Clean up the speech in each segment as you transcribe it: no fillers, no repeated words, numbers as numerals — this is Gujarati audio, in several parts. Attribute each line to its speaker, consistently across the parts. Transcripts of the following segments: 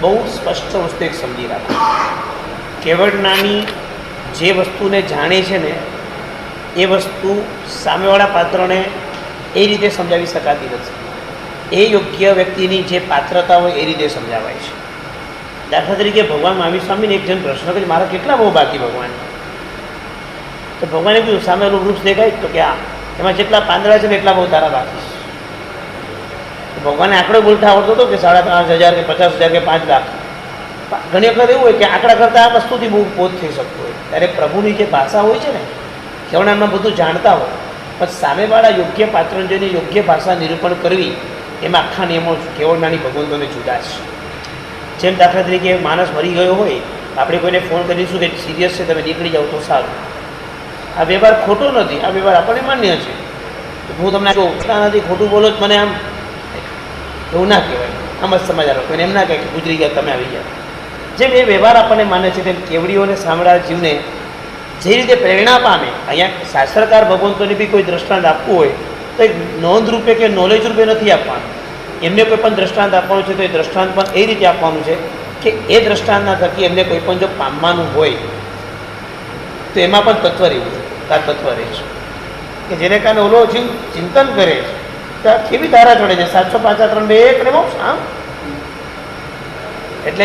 Speaker 1: બહુ સ્પષ્ટ વસ્તુ એક સમજી રાખો. કેવળ નાની જે વસ્તુને જાણે છે ને એ વસ્તુ સામેવાળા પાત્રને એ રીતે સમજાવી શકાતી નથી. એ યોગ્ય વ્યક્તિની જે પાત્રતા હોય એ રીતે સમજાવાય છે. દાખલા તરીકે ભગવાન મહાવીર સ્વામીને એક જણ પ્રશ્ન કર્યો, મારા કેટલા બહુ બાકી ભગવાન? તો ભગવાને કીધું, સામેલું વૃક્ષ દેખાય તો કે એમાં જેટલા પાંદડા છે ને એટલા બહુ તારા બાકી. ભગવાનને આંકડો બોલતા આવડતો હતો કે 5,500 કે 50,000 કે 5 લાખ. ઘણી વખત એવું હોય કે આંકડા કરતાં આ વસ્તુથી બહુ પોત થઈ શકતો હોય. ત્યારે પ્રભુની જે ભાષા હોય છે ને, કેવળનામાં બધું જાણતા હોય, પણ સામેવાળા યોગ્ય પાત્રને જોઈને યોગ્ય ભાષા નિરૂપણ કરવી, એમાં આખા નિયમો કેવળનાની ભગવંતોને જુદા છે. જેમ દાખલા તરીકે માણસ મરી ગયો હોય, આપણે કોઈને ફોન કરીશું કે સિરિયસ છે, તમે નીકળી જાઓ તો સારું. આ વ્યવહાર ખોટો નથી, આ વ્યવહાર આપણને માન્ય છે. હું તમને નથી ખોટું બોલો જ મને આમ એવું ના કહેવાય. આમ જ સમાચાર કોઈને એમ ના કહે કે ગુજરી ગયા તમે આવી ગયા. જેમ એ વ્યવહાર આપણને માને છે તેમ કેવડીઓને સાંભળા જીવને જે રીતે પ્રેરણા પામે, અહીંયા શાસ્ત્રકાર ભગવંતોને બી કોઈ દ્રષ્ટાંત આપવું હોય તો એક નોંધ રૂપે કે નોલેજ રૂપે નથી આપવાનું. એમને કોઈ પણ દ્રષ્ટાંત આપવાનું છે તો એ દ્રષ્ટાંત પણ એ રીતે આપવાનું છે કે એ દ્રષ્ટાંતના થકી એમને કોઈ પણ જો પામવાનું હોય તો એમાં પણ તત્વ રહેવું છે. આ તત્વ રહે છે કે જેને કારણે ઓલો જીવ ચિંતન કરે છે તો કેવી ધારા ચડે છે 705 3 2 1 ને મોક્ષ. આમ એટલે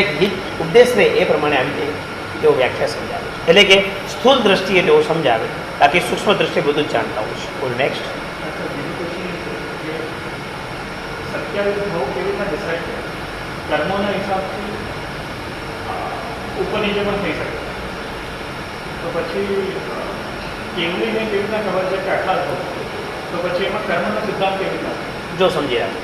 Speaker 1: ઉપદેશ રહે એ પ્રમાણે આવી જાય એવો વ્યાખ્યા સમજાવે છે. એટલે કે સ્થૂળ દ્રષ્ટિએ તેઓ સમજાવે, બાકી સૂક્ષ્મ દ્રષ્ટિએ બધું જ જાણતા હોય છે. બોલ નેક્સ્ટ.
Speaker 2: કર્મોના હિસાબથી ઉપર નીચે પણ થઈ શકે, તો પછી કેવડીને કેવી રીતના ખબર છે કે આટલા જ તો પછી એમાં કર્મનો સિદ્ધાંત કેવી રીતના?
Speaker 1: જો સમજી રાખો,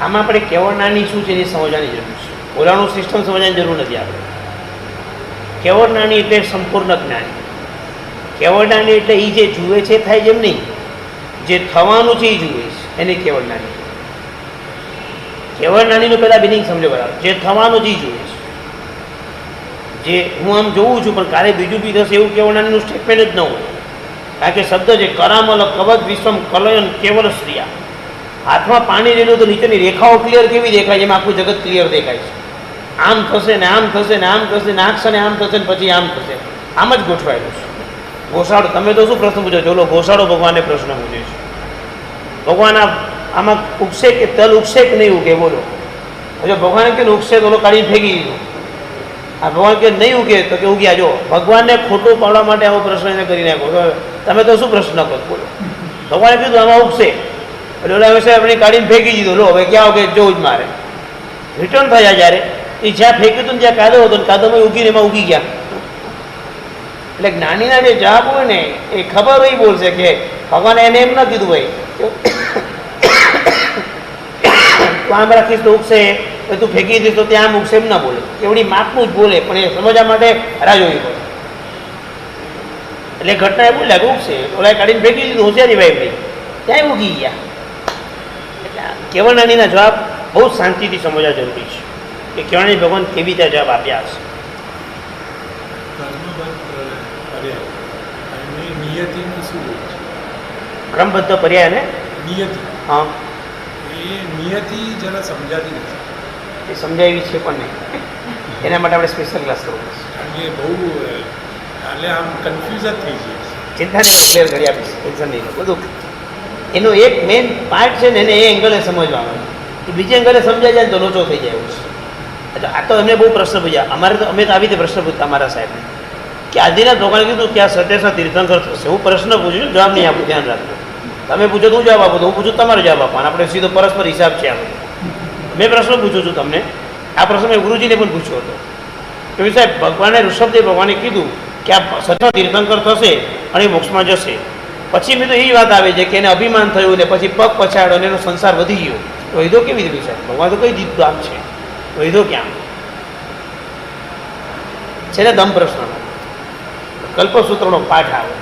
Speaker 1: આમાં આપણે કેવળનાની શું છે એ સમજવાની જરૂર છે. ઓલાનું સિસ્ટમ સમજવાની જરૂર નથી. આપણે કેવળનાની એટલે સંપૂર્ણ જ્ઞાની. કેવળનાની એટલે એ જે જુએ છે થાય જેમ નહીં, જે થવાનું છે એ જુએ છે એને કેવળનાની. કેવળનાનીનું પહેલાં બિનિંગ સમજો બરાબર. જે થવાનું છે એ જુએ છે. જે હું આમ જોઉં છું પણ કાલે બીજું બી થશે એવું કેવળનાનીનું સ્ટેટમેન્ટ જ ન હોય. કારણ કે શબ્દ છે કરામલ કવચ વિશ્વમ કલયન કેવલ શ્રિયા. હાથમાં પાણી લેલું તો નીચેની રેખાઓ ક્લિયર કેવી દેખાય, એમાં આખું જગત ક્લિયર દેખાય છે. આમ થશે ને આમ થશે ને આમ થશે ને આંખ ને આમ થશે ને પછી આમ થશે. આમ જ ગોઠવાયેલું છે. ઘોષાડો, તમે તો શું પ્રશ્ન પૂછો? ચોલો ઘોષાડો ભગવાનને પ્રશ્ન પૂછે છે. ભગવાન આમાં ઉગશે કે તલ ઉગશે કે નહીં ઉગે? બોલો. જો ભગવાને કે ઉગશે તો કાઢી ફેંકી દીધું. આ ભગવાન કે નહીં ઉગે તો કે ઉગ્યા. જો ભગવાનને ખોટું પાડવા માટે આવો પ્રશ્ન એને કરી નાખો. તમે તો શું પ્રશ્ન કરો? બોલો. ભગવાને કીધું આમાં ઉગશે એટલે ઓલા વિશે આપણે કાઢીને ફેંકી દીધું. લો હવે ક્યાં ઉગે જોવું જ મારે. રિટર્ન થયા જ્યારે એ જ્યાં ફેંક્યું હતું ને જ્યાં કાદો હતો ને કાદોમાં ઉગીને એમાં ઉગી ગયા. એટલે જ્ઞાનીના જે જવાબ હોય ને એ ખબર હોય બોલશે કે ભગવાને એને એમ ન કીધું હોય તું આમ રાખીશ તો ઉગશે, તું ફેંકી દઈશ તો ત્યાં આમ ઉગશે, એમ ના બોલે. એવડી માપનું જ બોલે, પણ એ સમજવા માટે રાહ જોવી પડે. એટલે ઘટના એ બોલ્યા કે ઉગશે, ઓલા કાઢીને ફેંકી દીધું, હોશિયારી ભાઈ ત્યાં ઉગી ગયા. એટલે કેવળનાનીના જવાબ બહુ શાંતિથી સમજવા જરૂરી છે કે કેવળનાની ભગવાન કેવી રીતે જવાબ આપ્યા હશે. ક્રમબદ્ધ પર્યાય અને
Speaker 3: નિયતિ.
Speaker 1: હા,
Speaker 3: એ નિયતિ જરા સમજાતી નથી.
Speaker 1: એ સમજાવી છે પણ નહીં. એના માટે આપણે સ્પેશિયલ ક્લાસ કરવો પડશે.
Speaker 3: કારણ કે બહુ એટલે આમ કન્ફ્યુઝ જ થઈ જાય.
Speaker 1: ચિંતા નહીં, ક્લિયર કરી આપીશ, ટેન્શન નહીં. બધું એનો એક મેઇન પાર્ટ છે ને એને એ એંગલે સમજવાનો. એ બીજી એંગલે સમજાઈ જાય ને તો લોચો થઈ જાય એવું છે. એટલે આ તો એમને બહુ પ્રશ્ન પૂછ્યા. અમારે તો અમે તો આવી રીતે પ્રશ્ન પૂછતા અમારા સાહેબને કે આદિનાથ ભગવાને કીધું કે આ સત્યસા તીર્થંકર થશે. હું પ્રશ્ન પૂછું છું, જવાબ નહીં આપું, ધ્યાન રાખજો. તમે પૂછો તો હું જવાબ આપું, તો હું પૂછું તમારો જવાબ આપવાનો. આપણે સીધો પરસ્પર હિસાબ છે આપણે. મેં પ્રશ્ન પૂછું છું તમને. આ પ્રશ્ન મેં ગુરુજીને પણ પૂછ્યો હતો કે સાહેબ ભગવાને ઋષભદેવ ભગવાને કીધું કે આ સત્ય તીર્થંકર થશે અને મોક્ષમાં જશે. પછી મેં તો એ વાત આવે છે કે એને અભિમાન થયું ને પછી પગ પછાડ્યો અને એનો સંસાર વધી ગયો. તો વૈધો કેવી રીતે સાહેબ? ભગવાન તો કઈ દીધું આમ છે, વૈધો ક્યાં છે ને? દમ પ્રશ્ન કલ્પસૂત્રનો પાઠ આવે.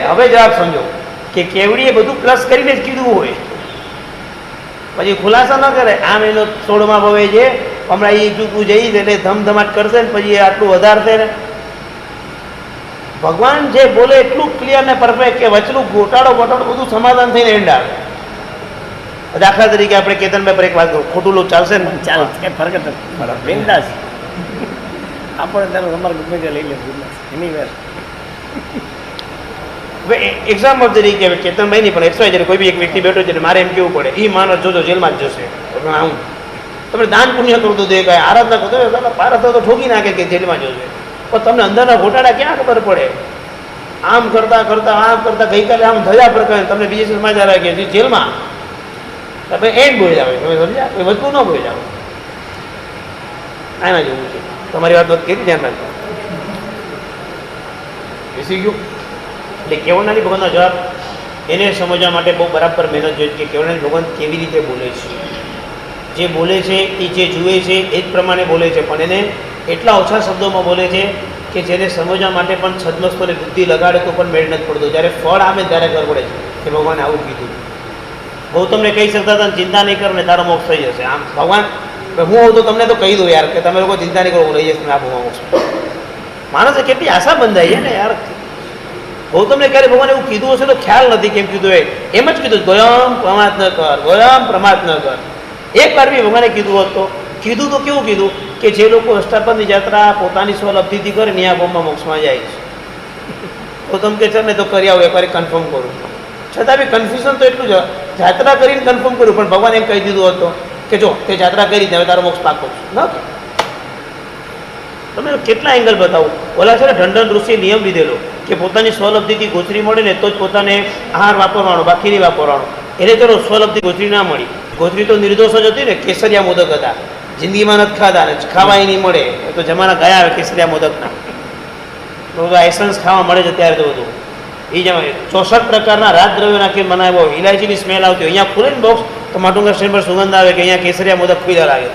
Speaker 1: હવે જવાબ સમજો કે કેવડીએ બધું પ્લસ કરીને જ કીધું હોય, પછી ખુલાસા ન કરે. આમ એનો 16મા ભવે છે, હમણાં એ ચૂકવું જઈશ એટલે ધમધમાટ કરશે ને પછી આટલું વધારશે ને. ભગવાન જે બોલે એટલું ક્લિયર ને પરફેક્ટ કે વચલું ગોટાળો બધું સમાધાન થઈને એન્ડ આવે. દાખલા તરીકે આપણે કેતનભાઈ પર એક વાત કહું, ખોટું લોક ચાલશે ને?
Speaker 4: ચાલ કંઈ ફરક જ નથી, બિંદાસ આપણે તારું તમારે ગમે તે લઈ લે એની વાર.
Speaker 1: હવે એક્ઝામ્પલ તરીકે હવે કેતનભાઈ નહીં પણ XYZ કોઈ બી એક વ્યક્તિ બેઠો છે ને મારે એમ કેવું પડે, એ માણસ જોજો જેલમાં જ જશે. આવું તમે દાન પુણ્ય કરતું દે કાંઈ આરાધના કરતો પારસ તો ઠોકી નાખે કે જેલમાં જશે, પણ તમને અંદરના ઘોટાળા ક્યાં ખબર પડે? આમ કરતા ગઈકાલે આમ થયા પ્રકારે તમને બીજે સમાચાર આવે કે જેલમાં તમે એન્ડ બોલી જાવ, તમે સમજ્યા? કોઈ વસ્તુ ન બોલી જાવ. આના જેવું છે. તમારી વાત કેટલી ધ્યાન રાખજો. બેસી ગયું એટલે કેવળનાની ભગવાનનો જવાબ એને સમજવા માટે બહુ બરાબર મહેનત જોઈએ કે કેવળનાની ભગવાન કેવી રીતે બોલે છે. જે બોલે છે એ જે જુએ છે એ જ પ્રમાણે બોલે છે, પણ એને એટલા ઓછા શબ્દોમાં બોલે છે કે જેને સમજવા માટે પણ છદ્મસ્તોને બુદ્ધિ લગાડે તો પણ મેળ નથી પડતો. જ્યારે ફળ આવે ત્યારે ખબર પડે છે કે ભગવાને આવું કીધું. ગૌતમને કહી શકતા હતા ચિંતા નહીં કરો ને તારો મોક્ષ થઈ જશે. આમ ભગવાન હું હોઉં તો તમને તો કહી દઉં યાર કે તમે લોકો ચિંતા નહીં કરો, હું લઈ જઈશ તમે આપું મોક્ષ. માણસે કેટલી આશા બંધાઈ ને યાર. ગૌતમને ક્યારે ભગવાન એવું કીધું હશે તો ખ્યાલ નથી કેમ કીધું. એમ જ કીધું ગોયમ પ્રમાદ ન કર, ગોયમ પ્રમાદ ન કર. એક વાર બી ભગવાને કીધું હોત તો કીધું તો કેવું કીધું કે જે લોકો અષ્ટાપદની યાત્રા પોતાની સ્વલબ્ધિથી કરે ને આ બોમ્બમાં મોક્ષમાં જાય છે. ગૌતમ કે છે ને તો કરી આવું એકવાર કન્ફર્મ કરું. છતાં બી કન્ફ્યુઝન તો એટલું જ, યાત્રા કરીને કન્ફર્મ કર્યું પણ ભગવાન એમ કહી દીધું હતું કે જો તે યાત્રા કરી હવે તારો મોક્ષ પાકો છે. ન તમે કેટલા એંગલ બતાવું. ઓલા છે ને ઢંઢન ઋષિએ નિયમ લીધેલો કે પોતાની સ્વલબ્ધિથી ગોચરી મળે ને તો જ પોતાને આહાર વાપરવાનો, બાકી નહીં વાપરવાનો. એને ચલો સ્વલબ્ધિ ગોચરી ના મળી, ગોચરી તો નિર્દોષ જ હતી ને, કેસરિયા મોદક હતા, જિંદગીમાં નથી ખાધા ને ખાવાય નહીં મળે. એ તો જમાના ગયા આવે કેસરિયા મોદકના, બધા એસન્સ ખાવા મળે છે ત્યારે તો બધું એ જ 64 પ્રકારના રાજદ્રવ્યો નાખીને બનાવ્યો, ઇલાયચીની સ્મેલ આવતી હોય. અહીંયા ખુલે ને બોક્સ તો માટુંગા સ્ટેન્ડ પર સુગંધ આવે કે અહીંયા કેસરિયા મોદક ખુલ્લા લાગે.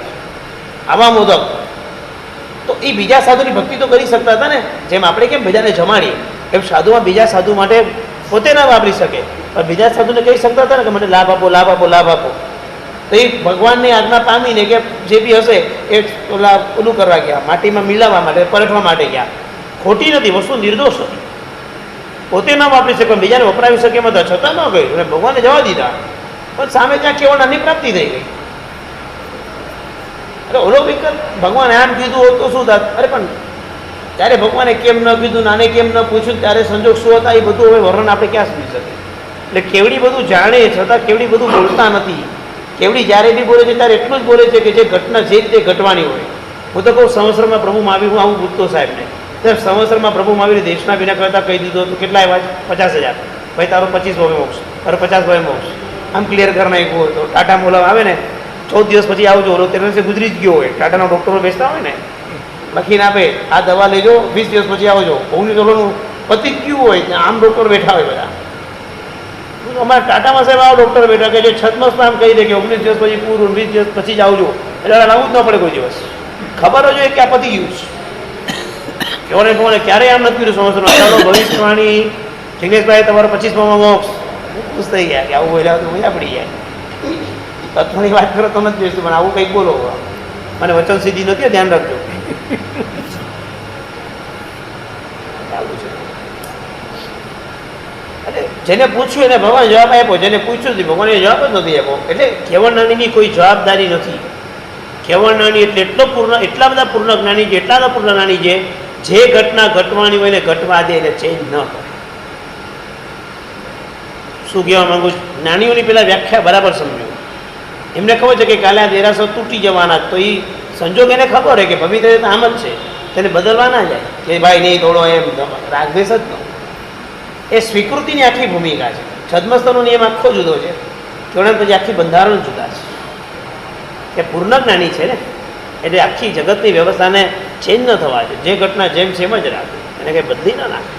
Speaker 1: આવા મોદક તો એ બીજા સાધુની ભક્તિ તો કરી શકતા હતા ને, જેમ આપણે કેમ બીજાને જમાડીએ એમ સાધુમાં બીજા સાધુ માટે પોતે ના વાપરી શકે પણ બીજા સાધુને કહી શકતા હતા ને કે મને લાભ આપો, લાભ આપો, લાભ આપો. તો એ ભગવાનની આજ્ઞા પામીને કે જે બી હશે એ ઓલું કરવા ગયા, માટીમાં મિલાવવા માટે, પલટવા માટે ગયા. ખોટી નથી વસ્તુ, નિર્દોષ હતી, પોતે ન વાપરી શકે પણ બીજાને વપરાવી શકે એમ હતા, છતાં ન ગયું અને ભગવાને જવા દીધા. પણ સામે ત્યાં કેવળનાની પ્રાપ્તિ થઈ ગઈ. અરે ઓલો વિકલ્પ ભગવાને આમ કીધું હોત તો શું થાત? અરે પણ ત્યારે ભગવાને કેમ ન કીધું, નાને કેમ ન પૂછ્યું, ત્યારે સંજોગ શું હતા એ બધું હવે વર્ણન આપણે ક્યાં સમજી શકીએ. એટલે કેવડી બધું જાણે છતાં કેવડી બધું બોલતા નથી. કેવડી જ્યારે બી બોલે છે ત્યારે એટલું જ બોલે છે કે જે ઘટના જે રીતે ઘટવાની હોય. હું તો કહું સંવત્સરમાં પ્રભુ મહાવીર, હું આવું પૂછતો સાહેબને, સંવત્સરમાં પ્રભુ મહાવીર દેશના વિના કરતા કહી દીધું તો કેટલા આવ્યા? 50,000. ભાઈ તારો 25 મોક્ષ, તારો 50 મોક્ષ. આમ ક્લિયર કરી નાખ્યું હોય તો ટાટા મોલાવ આવે ને 14 દિવસ પછી આવજો, ઓલો 13 દિવસે ગુજરી જ ગયો હોય, ટાટાના ડૉક્ટરો બેસતા હોય ને લખીને આપે આ દવા લેજો, 20 દિવસ પછી આવજો. 19 પતિ ગયું હોય ત્યાં આમ ડૉક્ટર બેઠા હોય બધા. અમારા ટાટામાં સાહેબ આવો ડૉક્ટર બેઠા કે જે છદ્મસમાં આમ કહી દે કે 19 દિવસ પછી પૂરું, 20 દિવસ પછી જ આવજો. એટલે લાવવું જ ન પડે કોઈ દિવસ, ખબર જ હોય કે આ પતી ગયું છે. કેવોને કોને ક્યારેય આમ નથી કર્યું સંવત્સરમાં. ભવિષ્યવાણી જિગ્નેશભાઈ તમારો 25માં મોક્ષ, ખુશ થઈ ગયા કે આવું બોલ્યા તો મજા પડી જાય. તત્વની વાત કરો તો નથી બેસતું પણ આવું કંઈક બોલો, મને વચન સિદ્ધિ નથી, ધ્યાન રાખજો. એટલે જેને પૂછ્યું એને ભગવાન જવાબ આપ્યો, જેને પૂછ્યું નથી ભગવાને જવાબ જ નથી આપ્યો. એટલે કેવળનાનીની કોઈ જવાબદારી નથી. કેવળનાની એટલે એટલા બધા પૂર્ણ જ્ઞાની છે, એટલા બધા પૂર્ણ જ્ઞાની છે જે ઘટના ઘટવાની હોય ને ઘટવા દે એટલે ચેન્જ ન કરે. શું કહેવા માંગુ છું? જ્ઞાનીઓની પેલા વ્યાખ્યા બરાબર સમજો. એમને ખબર છે કે કાલે આ દેરાસર તૂટી જવાના, તો એ સંજોગ એને ખબર હોય કે ભવિષ્ય આમ જ છે, તેને બદલવા ના જાય કે ભાઈ નહીં તોડો એમ રાગદ્વેષ જ ન. એ સ્વીકૃતિની આખી ભૂમિકા છે. છદ્મસ્તરનો નિયમ આખો જુદો છે, કેવળ પછી આખી બંધારણ જુદા છે. કે પૂર્ણ જ્ઞાની છે ને એટલે આખી જગતની વ્યવસ્થાને ચેન્જ ન થવા દે, જે ઘટના જેમ છે એમ જ રાખે, એને કંઈ બદલી ન નાખે.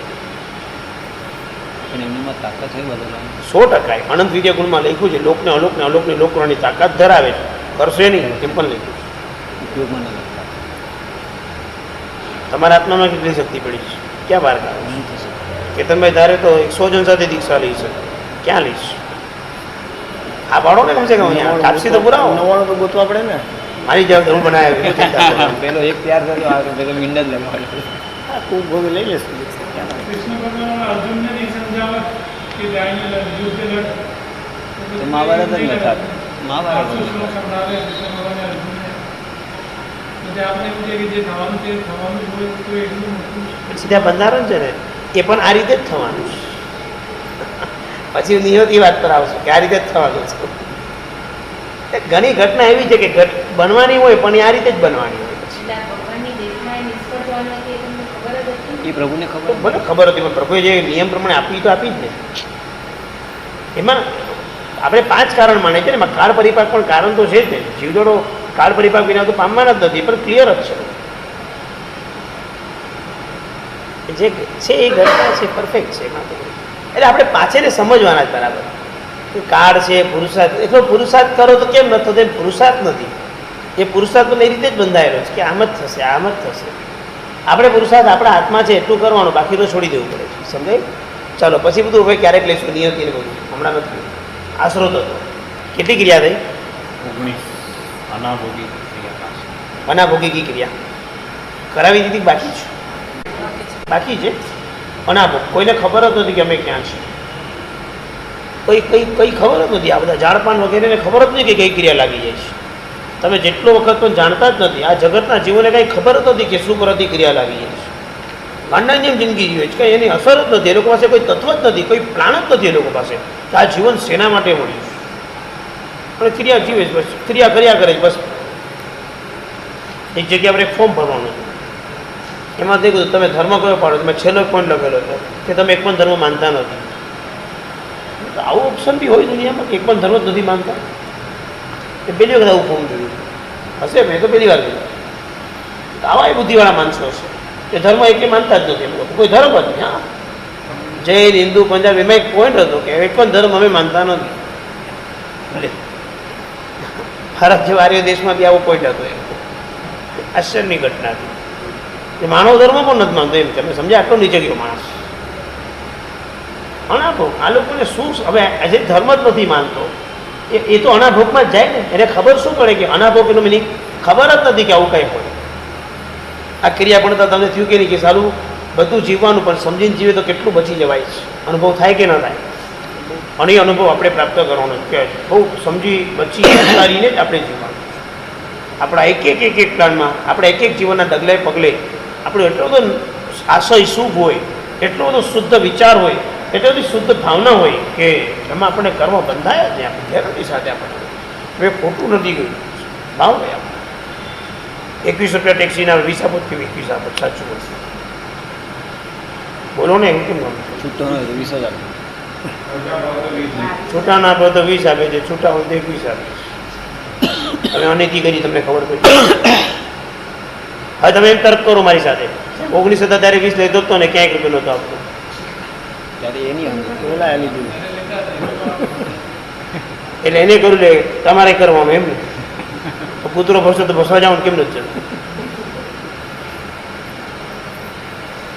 Speaker 1: 100% અનંત વિદ્યા ગુણમાં લખ્યું છે, લોકને અલોકને અલોકને લોક કરવાની તાકાત ધરાવે છે. કરશે નહીં એમ પણ લખ્યું છે. તમારા આત્મામાં કેટલી શક્તિ પડી છે, ક્યાં બહાર કાઢો? કેતનભાઈ ધારે તો 100 જણ સાથે દીક્ષા લઈ શકે, ક્યાં લઈશ? આ પાડો ને કમસે કમ અહીંયા કાપસી તો પુરાવો.
Speaker 4: 99 તો ગોતવા પડે ને.
Speaker 1: મારી જવાબ હું બનાવ્યો
Speaker 4: પેલો એક તૈયાર કર્યો, આ પેલો મીંડ જ લેવાનો. ખૂબ ભોગી લઈ લેશું.
Speaker 2: કૃષ્ણ ભગવાન અર્જુનને નહીં સમજાવત કે ગાયને યુદ્ધ લડ,
Speaker 4: મહાભારત જ નથી. મહાભારત
Speaker 2: શ્લોક સંભળાવે કૃષ્ણ ભગવાનને અર્જુનને, તો તે આપણે એવું છે કે જે થવાનું છે થવાનું જ હોય તો એટલું મોટું
Speaker 1: પછી ત્યાં બંધારણ છે ને એ પણ આ રીતે જ થવાનું છે. પછી નિયતિ વાત પર આવશે કે આ રીતે જ થવાનું છે. ઘણી ઘટના એવી છે કે બનવાની હોય પણ એ આ રીતે જ બનવાની હોય.
Speaker 5: એટલે આ ભગવાનની દેશમાં એ નિષ્ફળ જવાનું નથી એ તમને ખબર જ હતી?
Speaker 4: એ પ્રભુને
Speaker 1: તો
Speaker 4: ખબર
Speaker 1: મને ખબર હતી પણ પ્રભુએ જે નિયમ પ્રમાણે આપી તો આપી જ ને. એમાં આપણે 5 કારણ માને છે ને, એમાં કાળ પરિપાક પણ કારણ તો છે જ ને. જીવદોડો કાળ પરિપાક વિના તો પામવાના જ નથી, પણ ક્લિયર જ છે જે છે એ ઘટના છે પરફેક્ટ છે. એમાં તો એટલે આપણે પાછળને સમજવાના જ બરાબર કે કાળ છે, પુરુષાર્થ. એટલો પુરુષાર્થ કરો તો કેમ ન થતો? એ પુરુષાર્થ નથી, એ પુરુષાર્થ પણ એ રીતે જ બંધાયેલો છે કે આમ જ થશે, આમ જ થશે. આપણે પુરુષાર્થ આપણા હાથમાં છે એટલું કરવાનું, બાકી તો છોડી દેવું પડે છે. સમજાય? ચાલો પછી બધું હવે ક્યારેક લઈશું નિયતિને બધું, હમણાં નથી. આશરો તો કેટલી ક્રિયા થઈ?
Speaker 4: 19 અનાભોગી ક્રિયા.
Speaker 1: અનાભોગી કી ક્રિયા કરાવી દીધી? બાકી છે, બાકી છે અનાભોગ. કોઈને ખબર જ નથી કે અમે ક્યાં છીએ. કઈ ખબર જ નથી. આ બધા ઝાડપાન વગેરેને ખબર જ નથી કે કઈ ક્રિયા લાગી જાય છે. તમે જેટલો વખત પણ જાણતા જ નથી. આ જગતના જીવોને કંઈ ખબર જ નથી કે શું કરવાથી ક્રિયા લાગી જાય છે. ગાંડાની જેમ જિંદગી જીવે છે, કંઈ એની અસર જ નથી. એ લોકો પાસે કોઈ તત્વ જ નથી, કોઈ પ્લાન જ નથી એ લોકો પાસે કે આ જીવન શેના માટે મળ્યું છે. પણ ક્રિયા જીવે છે, બસ ક્રિયા કર્યા કરે છે. બસ એક જગ્યા પર એક ફોર્મ ભરવાનું છે, એમાં થઈ ગયું તમે ધર્મ કયો પાડો? તમે છેલ્લો પોઈન્ટ લખેલો હતો કે તમે એક પણ ધર્મ માનતા નથી. તો આવું ઓપ્શન બી હોય દુનિયામાં કે એક પણ ધર્મ જ નથી માનતા? એ પહેલી વખત આવું ફોર્મ જોયું હશે, મેં તો પહેલી વાર જોયું. આવા એ બુદ્ધિવાળા માણસો હશે કે ધર્મ એક માનતા જ નથી. એમ લોકો કોઈ ધર્મ જ નહીં. હા, જૈન, હિન્દુ, પંજાબ, એમાં એક પોઈન્ટ હતો કે એક પણ ધર્મ અમે માનતા નથી. ભલે ભારત જેવા આર્ય દેશમાં બી આવો પોઈન્ટ હતો. એમ આશ્ચર્યની ઘટના હતી. એ માનવ ધર્મ પણ નથી માનતો. એમ તમે સમજ્યા? આટલો નીચે ગયો માણસ. અનાભોગ આ લોકોને શું હવે આજે ધર્મ જ નથી માનતો એ તો અનાભોગમાં જ જાય ને. એને ખબર શું પડે કે અનાભોગ એનું મિનિંગ ખબર જ નથી કે આવું કંઈ હોય. આ ક્રિયા પણ તમને થયું કે નહીં કે સારું બધું જીવવાનું, પણ સમજીને જીવે તો કેટલું બચી જવાય છે. અનુભવ થાય કે ન થાય? અને એ અનુભવ આપણે પ્રાપ્ત કરવાનો છે. બહુ સમજી બચી વિચારીને જ આપણે જીવવાનું. આપણા એક પ્લાનમાં આપણે એક જીવનના ડગલે પગલે આપણો એટલો બધો આશય શુભ હોય, એટલો બધો શુદ્ધ વિચાર હોય, એટલી બધી શુદ્ધ ભાવના હોય કે એમાં આપણે કર્મ બંધાયા જ નહીં. આપણે ગેરંટી સાથે આપણે હવે ખોટું નથી ગયું. ભાવ ગયા 21 રૂપિયા ટેક્સીના 20 આપો કે 21 આપો? સાચું બોલ, બોલો ને. એવું કેમ ગમે?
Speaker 4: છૂટો ન હોય તો 20,000.
Speaker 1: છૂટા ના આપો તો 20 આપે છે, છૂટા હોય તો 21 આપે છે. હવે અનેકી કરી તમને ખબર પડી. હવે તમે એમ તર્ક કરો મારી સાથે. 19 હતા ત્યારે 20 લેતો હતો ને ક્યાંય રૂપિયો નહોતો આપતો.
Speaker 4: ત્યારે એની પેલા લીધું
Speaker 1: એટલે એને કરું લે તમારે કરવાનું એમ ને. તો કૂતરો ભસતો તો ભસવા જવાનું કેમ નથી ચાલતું?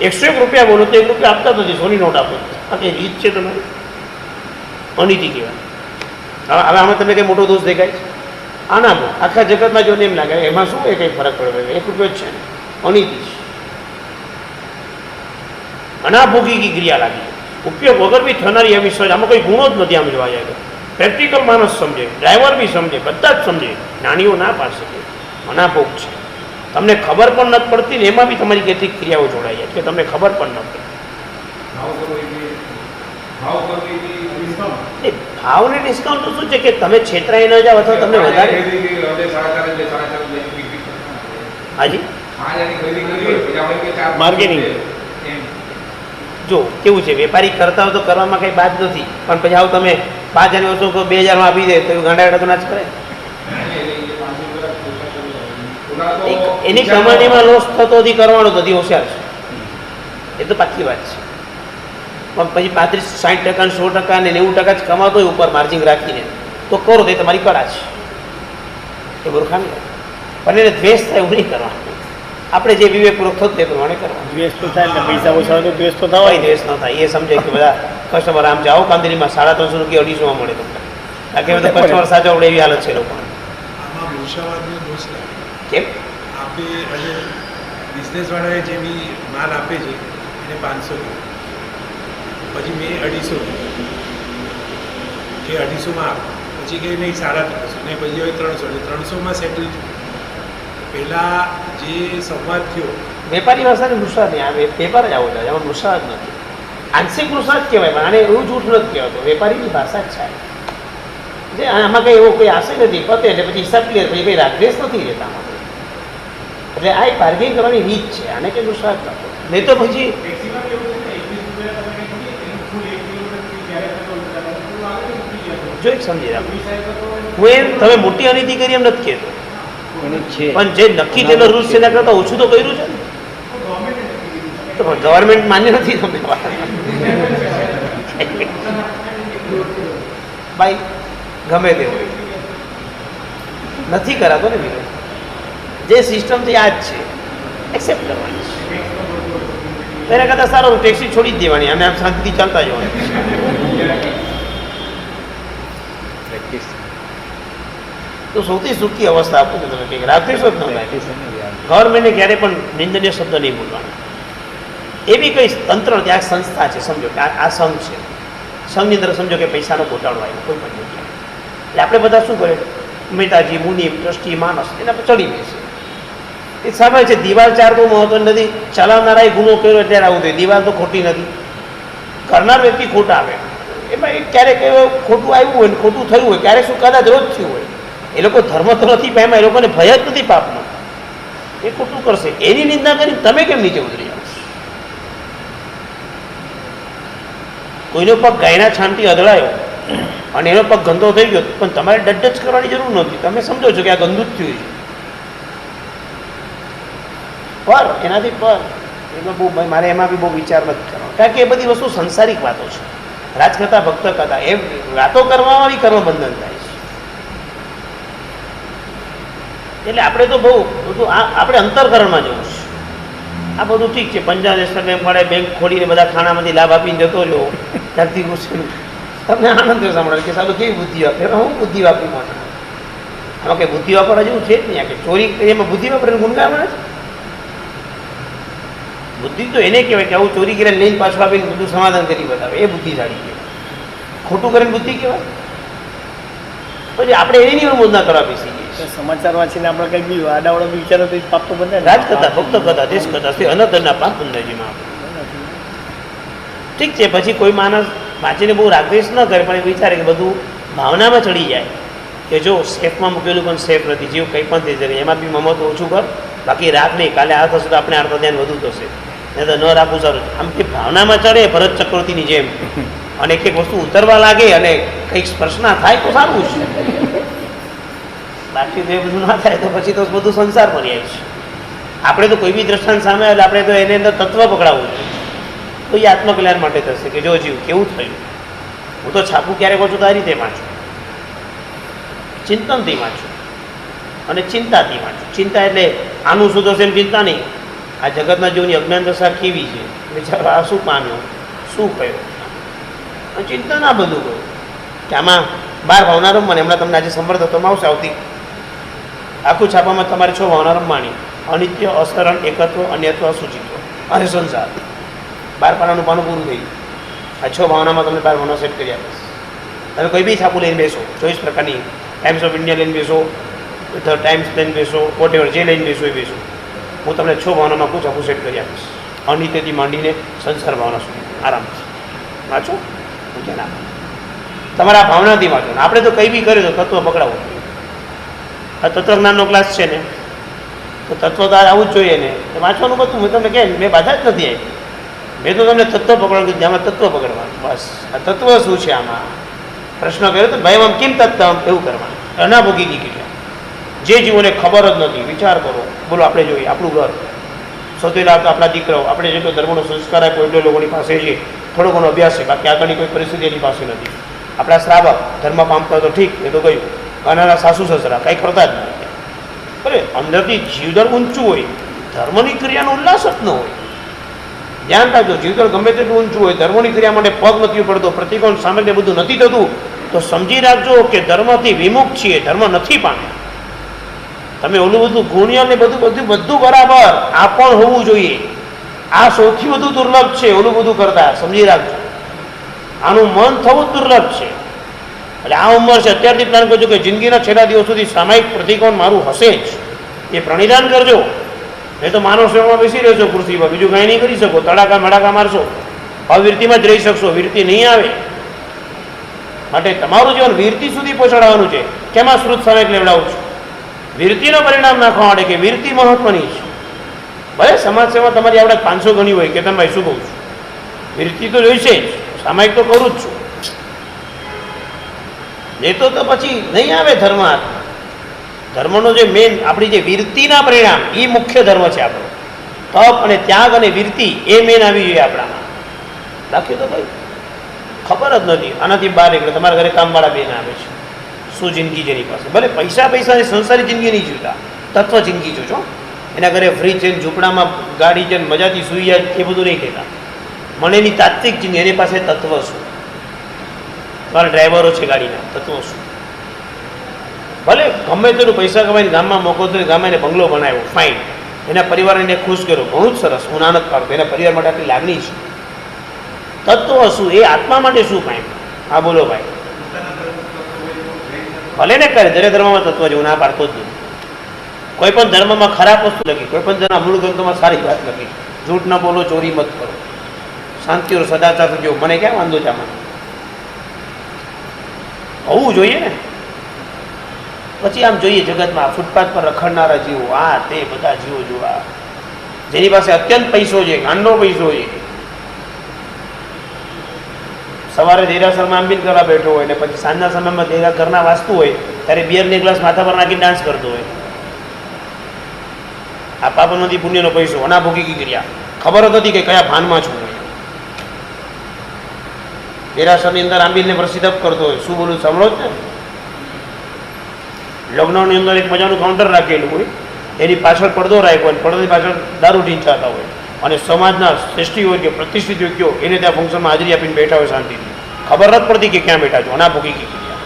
Speaker 1: 101 રૂપિયા બોલો તો 1 રૂપિયા આપતા નથી, સોની નોટ આપો. આ કઈ રીત છે તમારી? અનીતિ કહેવાય. હવે આમાં તમને કંઈ મોટો દોષ દેખાય છે? આના આખા જગતમાં જોઈને એમ લાગે એમાં શું એ કંઈ ફરક પડે? 1 રૂપિયો જ છે ને. અનીતિ છે. અનાભોગી ક્રિયા લાગી. ઉપયોગ વગર બી થનારી એવી સોચ. આમાં કોઈ ગુણો જ નથી. આમ જોવા જાય તો પ્રેક્ટિકલ માણસ સમજે, ડ્રાઈવર બી સમજે, બધા જ સમજે. નાનીઓ ના પાડશે કે અનાભોગ છે. તમને ખબર પણ નથી પડતી ને એમાં બી તમારી કેટલીક ક્રિયાઓ જોડાઈ જાય કે તમને ખબર પણ ન પડે. ભાવને ડિસ્કાઉન્ટ તો શું છે કે તમે છેતરાઈ ન જાઓ અથવા તમને વધારે. હાજી,
Speaker 4: માર્કેટિંગ.
Speaker 1: જો કેવું છે, વેપારી કરતા હોય તો કરવામાં કંઈ બાદ નથી, પણ પછી આવું તમે 5,000 વસ્તુ 2,000 આપી દે તો ગાંડા તો ના જ કરે. એની કમાણીમાં લોસ થતો નથી, કરવાનો નથી, હોશિયાર છે. એ તો પાકી વાત છે. પણ પછી 35-60%, 100% ને 90% જ કમાતો હોય ઉપર માર્જિન રાખીને તો કરો તો એ તમારી કળા છે. એ મૂર્ખામી. પણ એને દ્વેષ થાય એવું નહીં કરવાનું. આપણે જે વિવેકપૂર્વક થતું તે પ્રમાણે કરવાનું.
Speaker 4: દ્વેષ તો થાય ને, પૈસા ઓછા હોય તો દ્વેષ તો થવાય.
Speaker 1: દ્વેષ ન થાય એ સમજે કે બધા કસ્ટમર આમ જાઓ કાંદરીમાં 350 રૂપિયા 250 મળે તમને. બાકી બધા કસ્ટમર સાચા આવડે એવી હાલત છે લોકોને.
Speaker 3: આમાં મૂર્છાવાદનો દોષ લાગે.
Speaker 1: કેમ?
Speaker 3: આપણે અને બિઝનેસવાળાએ જે બી માલ આપે છે એને 500 પછી મેં 250 કે 250માં આપ પછી કહે નહીં 350 ને પછી હવે 300 એટલે 300માં સેટલ થયું. પહેલાં જે સંવાદ થયો
Speaker 1: વેપારી ભાષાને ગુસ્સા નહીં આવે, પેપર જ આવો થાય, એમાં ગુસ્સા જ નથી. આંશિક ગુસ્સા જ કહેવાય, પણ આને એવું જૂઠ નથી કહેવાતો, વેપારીની ભાષા જ છે જે આમાં કંઈ એવો કોઈ આશય નથી, પતે એટલે પછી હિસાબ ક્લિયર, પછી કંઈ રાગદ્વેષ નથી રહેતા આમાં. એટલે આ એક બાર્ગેનિંગ કરવાની રીત છે, આને કંઈ ગુસ્સા જ નથી. નહીં તો પછી
Speaker 2: ટેક્સીમાં કેવું છે ને 21 રૂપિયા તમે કંઈ કીધી, એનું ફૂલ 1 કિલોમીટર જ્યારે તમે ઉતર્યા હતા, ફૂલ આગળ ઉતરી ગયા છો.
Speaker 1: જો એક સમજી રાખો,
Speaker 2: 20 સાહેબ તો
Speaker 1: હું એમ તમે મોટી અનીતિ કરી એમ નથી કહેતો,
Speaker 4: એનું છે
Speaker 1: પણ જે નક્કી થયેલો રૂલ્સ છે એના કરતાં ઓછું તો કર્યું છે ને.
Speaker 2: ગવર્મેન્ટે નક્કી કીધું છે.
Speaker 1: તો પણ ગવર્મેન્ટ માન્ય નથી તમને ભાઈ, ગમે તેવું નથી કરાતો ને વિરોધ. જે સિસ્ટમ છે આ જ છે, એક્સેપ્ટ કરવાની છે. એના કરતાં સારું ટેક્સી છોડી જ દેવાની અને આમ શાંતિથી ચાલતા જવાનું.
Speaker 4: પ્રેક્ટિસ
Speaker 1: તો સૌથી સુખી અવસ્થા આપું છું તમે કંઈક રાગદ્વેષ જ ન થાય. ગવર્મેન્ટે ક્યારે પણ નિંદનીય શબ્દ નહીં બોલવાનો. એવી કઈ તંત્ર ત્યાં સંસ્થા છે, સમજો કે આ સંઘ છે, સંઘની અંદર સમજો કે પૈસાનો ગોટાળો આવ્યો કોઈ પણ જગ્યાએ, એટલે આપણે બધા શું કરીએ, મહેતાજી, મુનિમ, ટ્રસ્ટી, માણસ એના પર ચડી બેસે. એ સામે છે દિવાલ ચાર તો મહત્વ નથી, ચલાવનારાએ ગુનો કર્યો એટલે આવું થયું, દિવાલ તો ખોટી નથી, કરનાર વ્યક્તિ ખોટા આવે. એમાં ક્યારેક ખોટું આવ્યું હોય ને ખોટું થયું હોય, ક્યારેક શું કદાચ રોજ થયું હોય. એ લોકો ધર્મ તો નથી પામ્યા, એ લોકોને ભય જ નથી પાપનો, એ ખોટું કરશે. એની નિંદા કરી તમે કેમ નીચે ઉતરી જાઓ? કોઈનો પગ ગાયના છાનથી અદળાયો અને એનો પગ ગંદો થઈ ગયો, પણ તમારે ડડ જ કરવાની જરૂર નથી. તમે સમજો છો કે આ ગંદુ જ થયું છે, પર એનાથી પર એમાં બહુ મારે એમાં બી બહુ વિચાર નથી કરવાનો, કારણ કે એ બધી વસ્તુ સંસારિક વાતો છે. રાજકથા, ભક્ત કથા, એ વાતો કરવાથી કર્મ બંધન થાય છે. એટલે આપણે તો બહુ બધું આપણે અંતરકરણમાં જવું છે. આ બધું ઠીક છે, પંજાબ નેશનલ બેંક મળે, બેંક ખોલીને બધા ખાણામાંથી લાભ આપીને જતો રહ્યો, ત્યારથી ગુસ્સે તમને આનંદ સાંભળે કે સારું કેવી બુદ્ધિ વાપરે. હું બુદ્ધિ વાપરી માટે આમાં કંઈ બુદ્ધિ વાપરવા જેવું છે જ નહીં. કે ચોરી કરી એમાં બુદ્ધિ વાપરીને ગુણગાર મળે છે. બુદ્ધિ તો એને કહેવાય કે આવું ચોરી કરીને લઈને પાછું આપીને બધું સમાધાન કરી બતાવે, એ બુદ્ધિશાળી કહેવાય. ખોટું કરીને બુદ્ધિ કહેવાય. પછી આપણે એની અનુમોદના કરવા બેસી ગઈ.
Speaker 4: સમાચાર વાંચીને આપણે કંઈક બી આડાવડો બી વિચારો તો પાપ તો બંને
Speaker 1: રાજકથા, ભક્ત કથા, દેશ કથા તે અનંતના પાપ બંધાજીમાં આપણે ઠીક છે. પછી કોઈ માણસ વાંચીને બહુ રાગદ્વેષ ન કરે, પણ એ વિચારે કે બધું ભાવનામાં ચડી જાય કે જો સેફમાં મૂકેલું પણ સેફ નથી, જીવ કંઈ પણ થઈ શકે, એમાં બી મમત્વ ઓછું કર, બાકી રાખ નહીં, કાલે આ થશે તો આપણે આર્થ ધ્યાન વધુ થશે, નહીં તો ન રાખવું સારું. આમ કે ભાવનામાં ચડે ભરત ચક્રવર્તીની જેમ, અને એક એક વસ્તુ ઉતરવા લાગે અને કંઈક સ્પર્શના થાય તો સારું છે, બાકી તો એ બધું ના થાય તો પછી તો બધું સંસાર બની જાય છે. આપણે તો કોઈ બી દ્રષ્ટાંત સામે આવે આપણે તો એની અંદર તત્વ પકડાવવું જોઈએ, તો એ આત્મકલ્યાણ માટે થશે કે જો જીવ કેવું થયું. હું તો છાપું ક્યારેક ઓછું તો આ રીતે વાંચું, ચિંતનથી વાંચું અને ચિંતાથી વાંચું. ચિંતા એટલે આનું શું થશે એમ ચિંતા નહીં, આ જગતના જીવની અજ્ઞાન દશા કેવી છે, વિચારો આ શું પામ્યો, શું કહ્યું, અને ચિંતન આ બધું કહ્યું કે આમાં 12 ભાવના રમવાની. હમણાં તમને આજે સમર્થત્વમાં આવશે, આવતી આખું છાપામાં તમારે 6 ભાવના રમવાની: અનિત્ય, અસરણ, એકત્વ, અન્યત્વ, અસુચિત્વ અને સંસાર. 12 પાનાનું પાનું પૂરું થઈ ગયું. આ 6 ભાવનામાં તમને 12 ભાવના સેટ કરી આપીશ. તમે કોઈ બી છાપું લઈને બેસો, 24 પ્રકારની, ટાઈમ્સ ઓફ ઇન્ડિયા લઈને બેસો, ધ ટાઈમ્સ લઈને બેસો, વોટ એવર જે લઈને બેસો એ બેસો, હું તમને 6 ભાવનામાં આખું છાપું સેટ કરી આપીશ, અનિત્યથી માંડીને સંસાર ભાવના સુધી. આરામથી વાંચો, હું ધ્યાન આપો, તમારા ભાવનાથી વાંચો. આપણે તો કંઈ બી કર્યું તો તત્વ પકડાવવું જોઈએ. આ તત્વજ્ઞાનનો ક્લાસ છે ને, તો તત્વ તો આવું જ જોઈએ ને, વાંચવાનું બધું. મેં તમને કહે મેં બાધા જ નથી આવી, મેં તો તમને તત્વ પકડવાનું કીધું, આમાં તત્વ પકડવાનું બસ. આ તત્વ શું છે આમાં પ્રશ્ન કર્યો તો ભાઈ, આમ કેમ તત્વ આમ એવું કરવાનું? અનાભોગી કીધું. જે જીવોને ખબર જ નથી, વિચાર કરો. બોલો, આપણે જોઈએ આપણું ઘર, સૌથી લાભ તો આપણા દીકરાઓ, આપણે જેટલો ધર્મનો સંસ્કાર આપ્યો એટલો લોકોની પાસે છે, થોડો ઘણો અભ્યાસ છે, બાકી આગળની કોઈ પરિસ્થિતિ એની પાસે નથી. આપણા શ્રાવક ધર્મ પામતા તો ઠીક, એ તો ગયું. અને સાસુ સસરા કંઈ કરતા જ નથી. અરે અંદરથી જીવદળ ઊંચું હોય, ધર્મની ક્રિયાનો ઉલ્લાસ જ ન હોય. ધ્યાન રાખજો, જીવદળ ગમે તેટલું ઊંચું હોય, ધર્મની ક્રિયા માટે પગ નથી પડતો, પ્રતિકોણ સામે બધું નથી થતું, તો સમજી રાખજો કે ધર્મથી વિમુખ છીએ, ધર્મ નથી પામ્યા. તમે ઓલું બધું ગુણ્ય ને બધું બરાબર, આ પણ હોવું જોઈએ. આ સૌથી વધુ દુર્લભ છે ઓલું બધું કરતા, સમજી રાખજો. આનું મન થવું જ દુર્લભ છે. એટલે આ ઉંમર છે, અત્યારથી પ્લાન કરજો કે જિંદગીના છેલ્લા દિવસ સુધી સામાયિક પ્રતિકોણ મારું હશે જ, એ પ્રણિધાન કરજો. નહીં તો માનવ સેવામાં બેસી રહેશો ખુરશી પર, બીજું કાંઈ નહીં કરી શકો, તડાકા મડાકા મારશો, અવિરતિમાં જ રહી શકશો, વિરતિ નહીં આવે. માટે તમારું જીવન વિરતિ સુધી પહોંચાડવાનું છે. કેમાં શ્રુત સામાયિક લેવડાવું છું? વિરતિનું પરિણામ નાખવા માટે કે વિરતિ મહત્વની છે. ભલે સમાજ સેવા તમારી આવડે 500 ગણી હોય કે તમે શું કહું છું, વિરતિ તો જોઈશે જ, સામાયિક તો કરું જ છું. એ તો પછી નહીં આવે ધર્મ. ધર્મનો જે મેન આપણી જે વિરતિના પરિણામ એ મુખ્ય ધર્મ છે આપણો. તપ અને ત્યાગ અને વિરતિ એ મેન આવી જોઈએ આપણામાં. બાકી તો ભાઈ ખબર જ નથી. આનાથી બહાર નીકળે તમારા ઘરે કામવાળા બેન આવે છે, શું જિંદગી જેની પાસે, ભલે પૈસાની સંસારી જિંદગી નહીં જીવતા, તત્વ જિંદગી જોજો. એના ઘરે ફ્રીજ છે, ઝૂંપડામાં ગાડી છે, મજાથી સૂઈ જાય, એ બધું નહીં કહેતા. મને એની તાત્વિક જિંદગી, એની પાસે તત્વ શું, મારા ડ્રાઈવરો છે ગાડીના, તત્વ શું. ભલે ગમે તેટલું પૈસા કમાઈને ગામમાં મોકો તો ગામમાં એને બંગલો બનાવ્યો, ફાઇન, એના પરિવારને ખુશ કર્યો, ઘણું જ સરસ, હું નાનક પાડતો, એના પરિવાર માટે આટલી લાગણી છે. તત્વ શું, એ આત્મા માટે શું કાંઈ? હા બોલો ભાઈ. ભલે ને કરે, દરેક ધર્મમાં તત્વ છે, હું ના પાડતો જ નહીં. કોઈ પણ ધર્મમાં ખરાબ વસ્તુ લખી, કોઈ પણ ધર્મના મૂળ ગ્રંથોમાં સારી વાત લખી, જૂઠ ન બોલો, ચોરી મત કરો, શાંતિ ઓર સદાચાર જો, મને ક્યાં વાંધો છે આમાં? હોવું જોઈએ ને. પછી આમ જોઈએ જગતમાં ફૂટપાથ પર રખડનારા જીવો, આ તે બધા જીવો જોવા, જેની પાસે અત્યંત પૈસો છે, ગાંડો પૈસો છે, સવારે દેરાસરમાં આંબીલ કરવા બેઠો હોય ને પછી સાંજના સમયમાં દેરા ઘરના વાંચતું હોય ત્યારે બિયરને ગ્લાસ માથા પર નાખીને ડાન્સ કરતો હોય. આ પાપનથી પુણ્યનો પૈસો, અનાભોગી ક્રિયા, ખબર જ નથી કે કયા ભાનમાં છું. દેરાસરની અંદર આંબીલને પ્રસિદ્ધ કરતો હોય, શું બોલું સાંભળો જ ને. લગ્નની અંદર એક મજાનું કાઉન્ટર રાખેલું હોય, એની પાછળ પડદો રાખ્યો હોય, પડદાની પાછળ દારૂ ઢીંચાતા હોય, અને સમાજના શ્રેષ્ઠી હોય કે પ્રતિષ્ઠિત વ્યક્તિઓ એને ત્યાં ફંક્શનમાં હાજરી આપીને બેઠા હોય શાંતિથી, ખબર નથી પડતી કે ક્યાં બેઠા છો. અનાભોગી ક્રિયા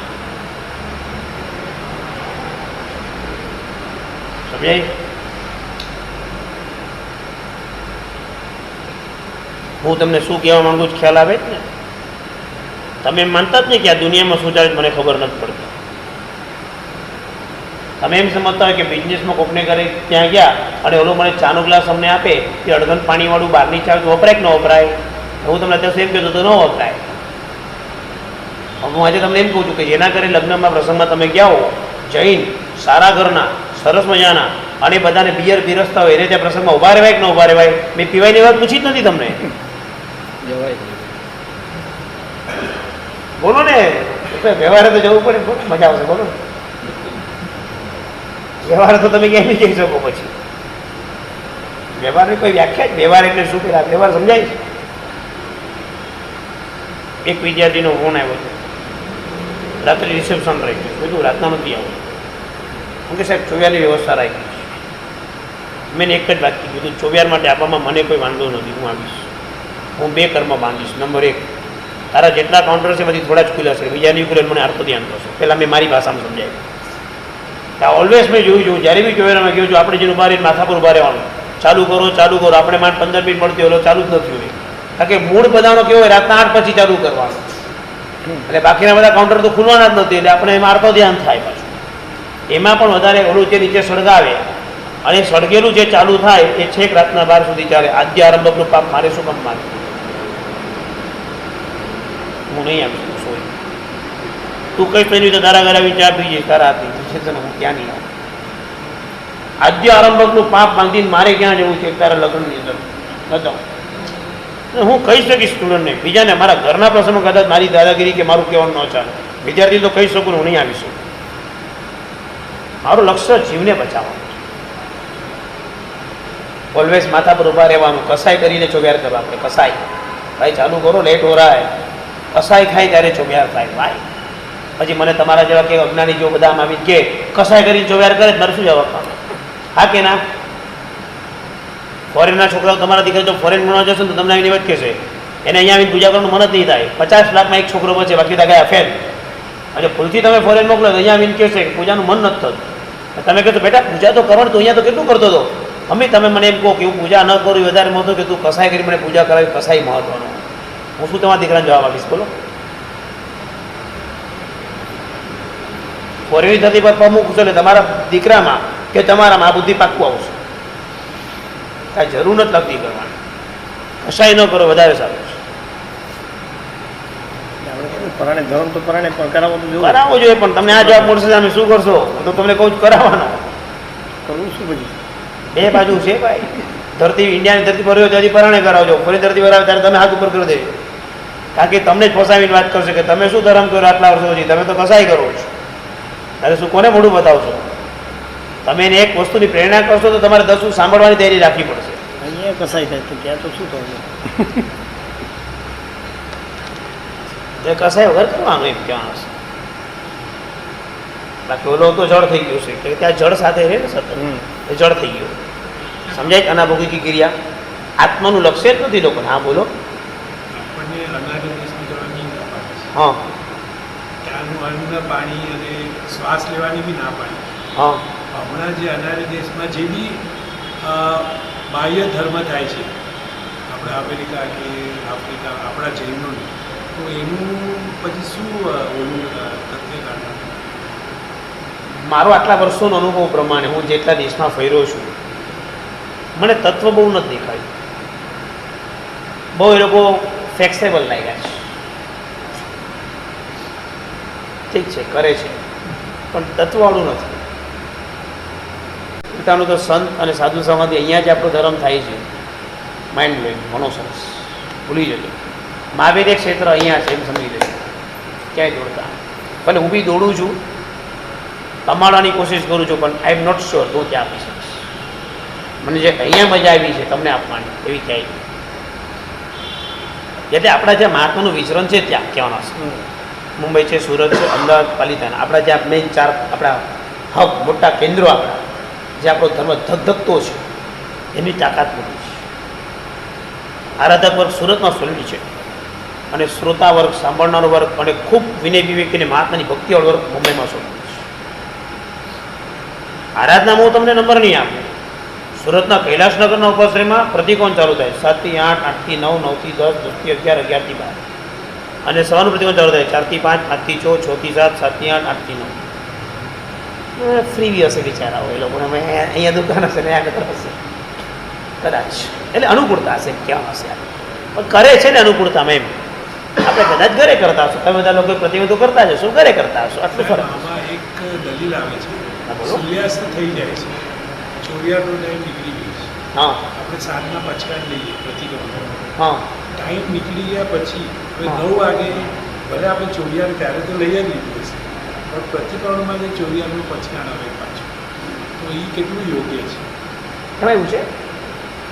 Speaker 1: સમજાય? હું તમને શું કહેવા માંગુ છું ખ્યાલ આવે જ ને? તમે એમ માનતા જ નહીં કે આ દુનિયામાં શું ચાલે મને ખબર નથી પડતી. તમે એમ સમજતા હોય કે બિઝનેસમાં કોકને ઘરે ત્યાં ગયા અને ઓલો મને ચાનો ગ્લાસ અમને આપે કે અડધન પાણીવાળું બહારની ચા વપરાય કે ન વપરાય? હું તમને અત્યારે એમ કહેતો તો ન વપરાય. હું આજે તમને એમ કહું છું કે જેના ઘરે લગ્નમાં પ્રસંગમાં તમે ગયા હો, જૈન સારા ઘરના સરસ મજાના, અને બધાને બિયર પીરસતા હોય, એને ત્યાં પ્રસંગમાં ઉભા રહેવાય કે ન ઉભા રહેવાય? મેં પીવાયની વાત પૂછી જ નથી તમને. બોલો ને, વ્યવહારે તો જવું પડે, બોલો મજા આવશે. બોલો વ્યવહાર તો તમે ક્યાંય નહીં જઈ શકો. પછી વ્યવહારની કોઈ વ્યાખ્યા જ, વ્યવહાર એટલે શું? પેલા વ્યવહાર સમજાય છે? એક વિદ્યાર્થીનો ફોન આવ્યો હતો, રાત્રે રિસેપ્શન રહી ગયું, બધું રાતના નથી આવું. હું કે સાહેબ ચોવિયારની વ્યવસ્થા રાખી છે. મેં એક જ વાત કીધું, ચોવિયાર માટે આપવામાં મને કોઈ વાંધો નથી, હું આવીશ, હું 2 કર્મ બાંધીશ. નંબર 1, તારા જેટલા કાઉન્ટર છે બધી થોડા જ ખુલ્લા છે, બીજાની ખુલે મને અર્થ ધ્યાન થશે. પહેલાં મેં મારી ભાષામાં સમજાવ્યું. ઓલવેઝ મેં જોયું, જ્યારે બી ચોવીયારમાં ગયો છું, આપણે જેનું ઉભા રહીને માથા પર ઉભા રહેવાનું, ચાલુ કરો ચાલુ કરો, આપણે માંડ 15 મિનિટ મળતી હોય ચાલુ જ નથી હોય. કારણ કે મૂળ બધાનો કેવો હોય, રાતના 8 પછી ચાલુ કરવાનું, એટલે બાકીના બધા કાઉન્ટર તો ખુલવાના જ નથી, એટલે આપણે એમાં અર્થ ધ્યાન થાય. પાછું એમાં પણ વધારે ઓલું જે નીચે સળગાવે અને સળગેલું જે ચાલુ થાય એ છેક રાતના 12 સુધી ચાલે. આદ્ય આરંભકનું પાપ મારે શું કામ મારે? હું નહીં આવી શકું. સોરી, તું કઈ પહેર્યું તો તારા ઘરે આવી ચા પી જઈશ, તારા હાથની હું ક્યાં નહીં આવું. આદ્ય આરંભકનું પાપ બાંધીને મારે ક્યાં જવું છે તારા લગ્નની અંદર? બતાવો. હું કહી શકીશ સ્ટુડન્ટને, બીજાને મારા ઘરના પ્રસંગો કદાચ મારી દાદાગીરી કે મારું કહેવાનું ન ચાલે, વિદ્યાર્થી તો કહી શકું, હું નહીં આવી શકું. મારું લક્ષ્ય જીવને બચાવવાનું. ઓલવેઝ માથા પર ઊભા રહેવાનું, કસાઈ કરીને ચોગ્યાર કરવા. આપણે કસાઈ ભાઈ ચાલુ કરો, લેટ હો રહા હે. કસાઈ ખાય ત્યારે ચોગ્યાર થાય ભાઈ. પછી મને તમારા જેવા કે અજ્ઞાની જો બધા આવી કે કસાઈ કરીને ચોગ્યાર કરે, મારે શું જવાબ આપવાનો? હા કે ના? ફોરેનના છોકરાઓ તમારા દીકરા જો ફોરેન ભણવા જશે ને તો તમને આવીને વાત કહેશે, એને અહીંયા આવીને પૂજા કરવાનું મન જ નહીં થાય. 50 લાખમાં એક છોકરો બચે, બાકી તો ગયા ફેલ. અને ભૂલથી તમે ફોરેન મોકલો તો અહીંયા આવીને કહેશે કે પૂજાનું મન નથી થતું. તમે કહેશો બેટા પૂજા તો કરવાનું, તો અહીંયા તો કેટલું કરતો હતો. મમ્મી તમે મને એમ કહો કે હું પૂજા ન કરું વધારે મહત્વ કે તું કસાઈ કરી મને પૂજા કરાવી, કસાઈ મહત્વનું. હું શું તમારા દીકરાને જવાબ આપીશ? બોલો. 4 ધરતી પર પગ મૂકશો એટલે તમારા દીકરામાં કે તમારામાં આ બુદ્ધિ પાકું આવશે. કાંઈ જરૂર નથી લાગતી કરવાની. કશાય ન કરો વધારે સારું છે.
Speaker 4: આપણે કીધું પરાણે ધર્મ તો પરાણે પણ કરાવવો તો જોઈએ.
Speaker 1: કરાવવો જોઈએ, પણ તમને આ જવાબ મળશે તમે શું કરશો? તો તમને કહું છું કરાવવાનો.
Speaker 4: કરવું શું પછી?
Speaker 1: બે બાજુ છે ભાઈ. ધરતી ઇન્ડિયાની ધરતી પર રહ્યો ત્યાંથી પરાણે કરાવજો, ફરી ધરતી પર આવે ત્યારે તમે હાથ ઉપર કરી દેજો. કારણ કે તમને જ ફસાવીને વાત કરશે કે તમે શું ધર્મ કર્યો આટલા વર્ષો સુધી, તમે તો કસાઈ કરો છો. ત્યારે શું કોને મોઢું બતાવશો? તમે એને એક વસ્તુની પ્રેરણા કરશો તો તમારે 10 સાંભળવાની તૈયારી રાખવી પડશે.
Speaker 4: અહીંયા કસાઈ થાય તો ત્યાં તો શું થયું?
Speaker 1: એ કસાય વગર કરવાનું એમ કહેવાનું છે. બાકી ઓલો તો જળ થઈ ગયું છે કે ત્યાં જળ સાથે રહે ને સતત, એ જળ થઈ ગયું. સમજાય? અનાભોગિકી ક્રિયા આત્માનું લક્ષ્ય જ નથી લોકોને. હા બોલો.
Speaker 3: આપણને અનાજ દેશમાં જવાની ના પાડે છે.
Speaker 1: હા
Speaker 3: ત્યાંનું અન્ન પાણી અને શ્વાસ લેવાની બી ના પાડી.
Speaker 1: હા
Speaker 3: હમણાં જે અનાર્ય દેશમાં જે બી બાહ્ય ધર્મ થાય છે, આપણે અમેરિકા કે આફ્રિકા આપણા જૈનોને, તો એનું પછી શું ઓલું તથ્ય કાઢવાનું?
Speaker 1: મારો આટલા વર્ષોનો અનુભવ પ્રમાણે હું જેટલા દેશમાં ફર્યો છું, મને તત્વ બહુ નથી દેખાયું. બહુ એ લોકો ફ્લેક્સિબલ લાગ્યા છે. ઠીક છે, કરે છે, પણ તત્વવાળું નથી. પોતાનું તો સંત અને સાધુ સમાધિ અહીંયા જ આપણો ધર્મ થાય છે. માઇન્ડ બ્લોઈંગ, ઘણો સરસ. ભૂલી જજો મહાવીર ક્ષેત્ર અહીંયા છે એમ સમજી લેજો. ક્યાંય દોડતા ભલે હું બી દોડું છું, કમાડવાની કોશિશ કરું છું, પણ આઈ એમ નોટ શ્યોર તો ત્યાં આપી શકીશ. મને જે અહીંયા મજા આવી છે તમને આપવાની એવી ક્યાંય નહીં. એટલે આપણા જે મહાત્માનું વિચરણ છે ત્યાં કહેવાના છે. મુંબઈ છે, સુરત છે, અમદાવાદ, પાલિતાણા, આપણા જ્યાં મેઇન 4 આપણા હબ મોટા કેન્દ્રો, આપણા જે આપણો ધર્મ ધગધગતો છે, એની તાકાત મોટી છે. આરાધક વર્ગ સુરતમાં સોલડી છે, અને શ્રોતા વર્ગ, સાંભળનારો વર્ગ અને ખૂબ વિનય વિવેક અને મહાત્માની ભક્તિવાળો વર્ગ મુંબઈમાં સોલડી છે. આરાધનામાં હું તમને નંબર નહીં આપું. સુરતના કૈલાસનગરના ઉપાશ્રયમાં પ્રતિકોણ ચાલુ થાય 7 થી 8, 8 થી 9, 9 થી 10, 10 થી 11, 11 થી 12, અને સવારનું પ્રતિકોણ ચાલુ થાય 4 થી 5, 5 થી 6, 6 થી 7, 7 થી 8, 8 થી 9. ફ્રી બી હશે બિચારાઓ એ લોકોને. અમે અહીંયા દુકાન હશે ને આગળ હશે કદાચ, એટલે અનુકૂળતા હશે ક્યાં હશે, પણ કરે છે ને અનુકૂળતામાં. એમ આપણે કદાચ ઘરે કરતા હશો, તમે બધા લોકો પ્રતિબંધો કરતા જશો, ઘરે કરતા હશો, આટલું ફરક.
Speaker 3: આમાં એક દલીલ આવે છે,
Speaker 1: હા, બોલો.
Speaker 3: સૂર્યાસ્ત થઈ જાય છે, ચોરિયાનો ટાઈમ નીકળી ગયો છે.
Speaker 1: હા
Speaker 3: આપણે સાંજના પચકાન લઈએ પ્રતિક્રમણ,
Speaker 1: હા
Speaker 3: ટાઈમ નીકળી ગયા પછી હવે
Speaker 1: હા.
Speaker 3: 9 વાગે ભલે આપણે ચોરિયાન ત્યારે તો લઈ જ લીધું હશે, પણ પ્રતિક્રમણમાં જે ચોરિયાનું પચકાન આવે પાછું, તો એ કેટલું યોગ્ય છે?
Speaker 1: એમાં એવું છે,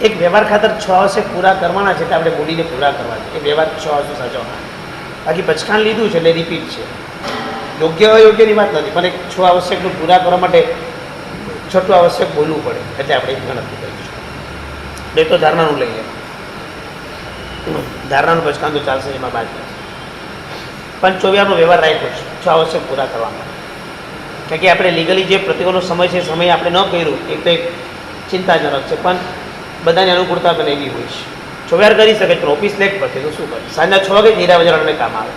Speaker 1: એક વ્યવહાર ખાતર 6 આવશ્યક પૂરા કરવાના છે, એટલે આપણે બોડીને પૂરા કરવા છે. એ વ્યવહાર 6 આવશ્યક સાચવવાના. બાકી પચકાન લીધું છે એટલે રિપીટ છે. યોગ્ય અયોગ્યની વાત નથી, પણ એક 6 આવશ્યકનું પૂરા કરવા માટે 6 આવશ્યક બોલવું પડે, એટલે આપણે ગણતરી કરીશું. એ તો ધારણાનું લઈ લે, ધારણાનું પચકાન તો ચાલશે, એમાં બાદ નથી. પણ 24 વ્યવહાર રાખ્યો છે 6 આવશ્યક પૂરા કરવામાં. કારણ કે આપણે લીગલી જે પ્રતિકોનો સમય છે, સમય આપણે ન કર્યું એક તો એક ચિંતાજનક છે, પણ બધાની અનુકૂળતા પણ એવી હોય છે. 24 કરી શકે, પણ ઓફિસ લેટ પડશે તો શું કરે? સાંજના 6 વાગે હીરા બજારને કામ આવે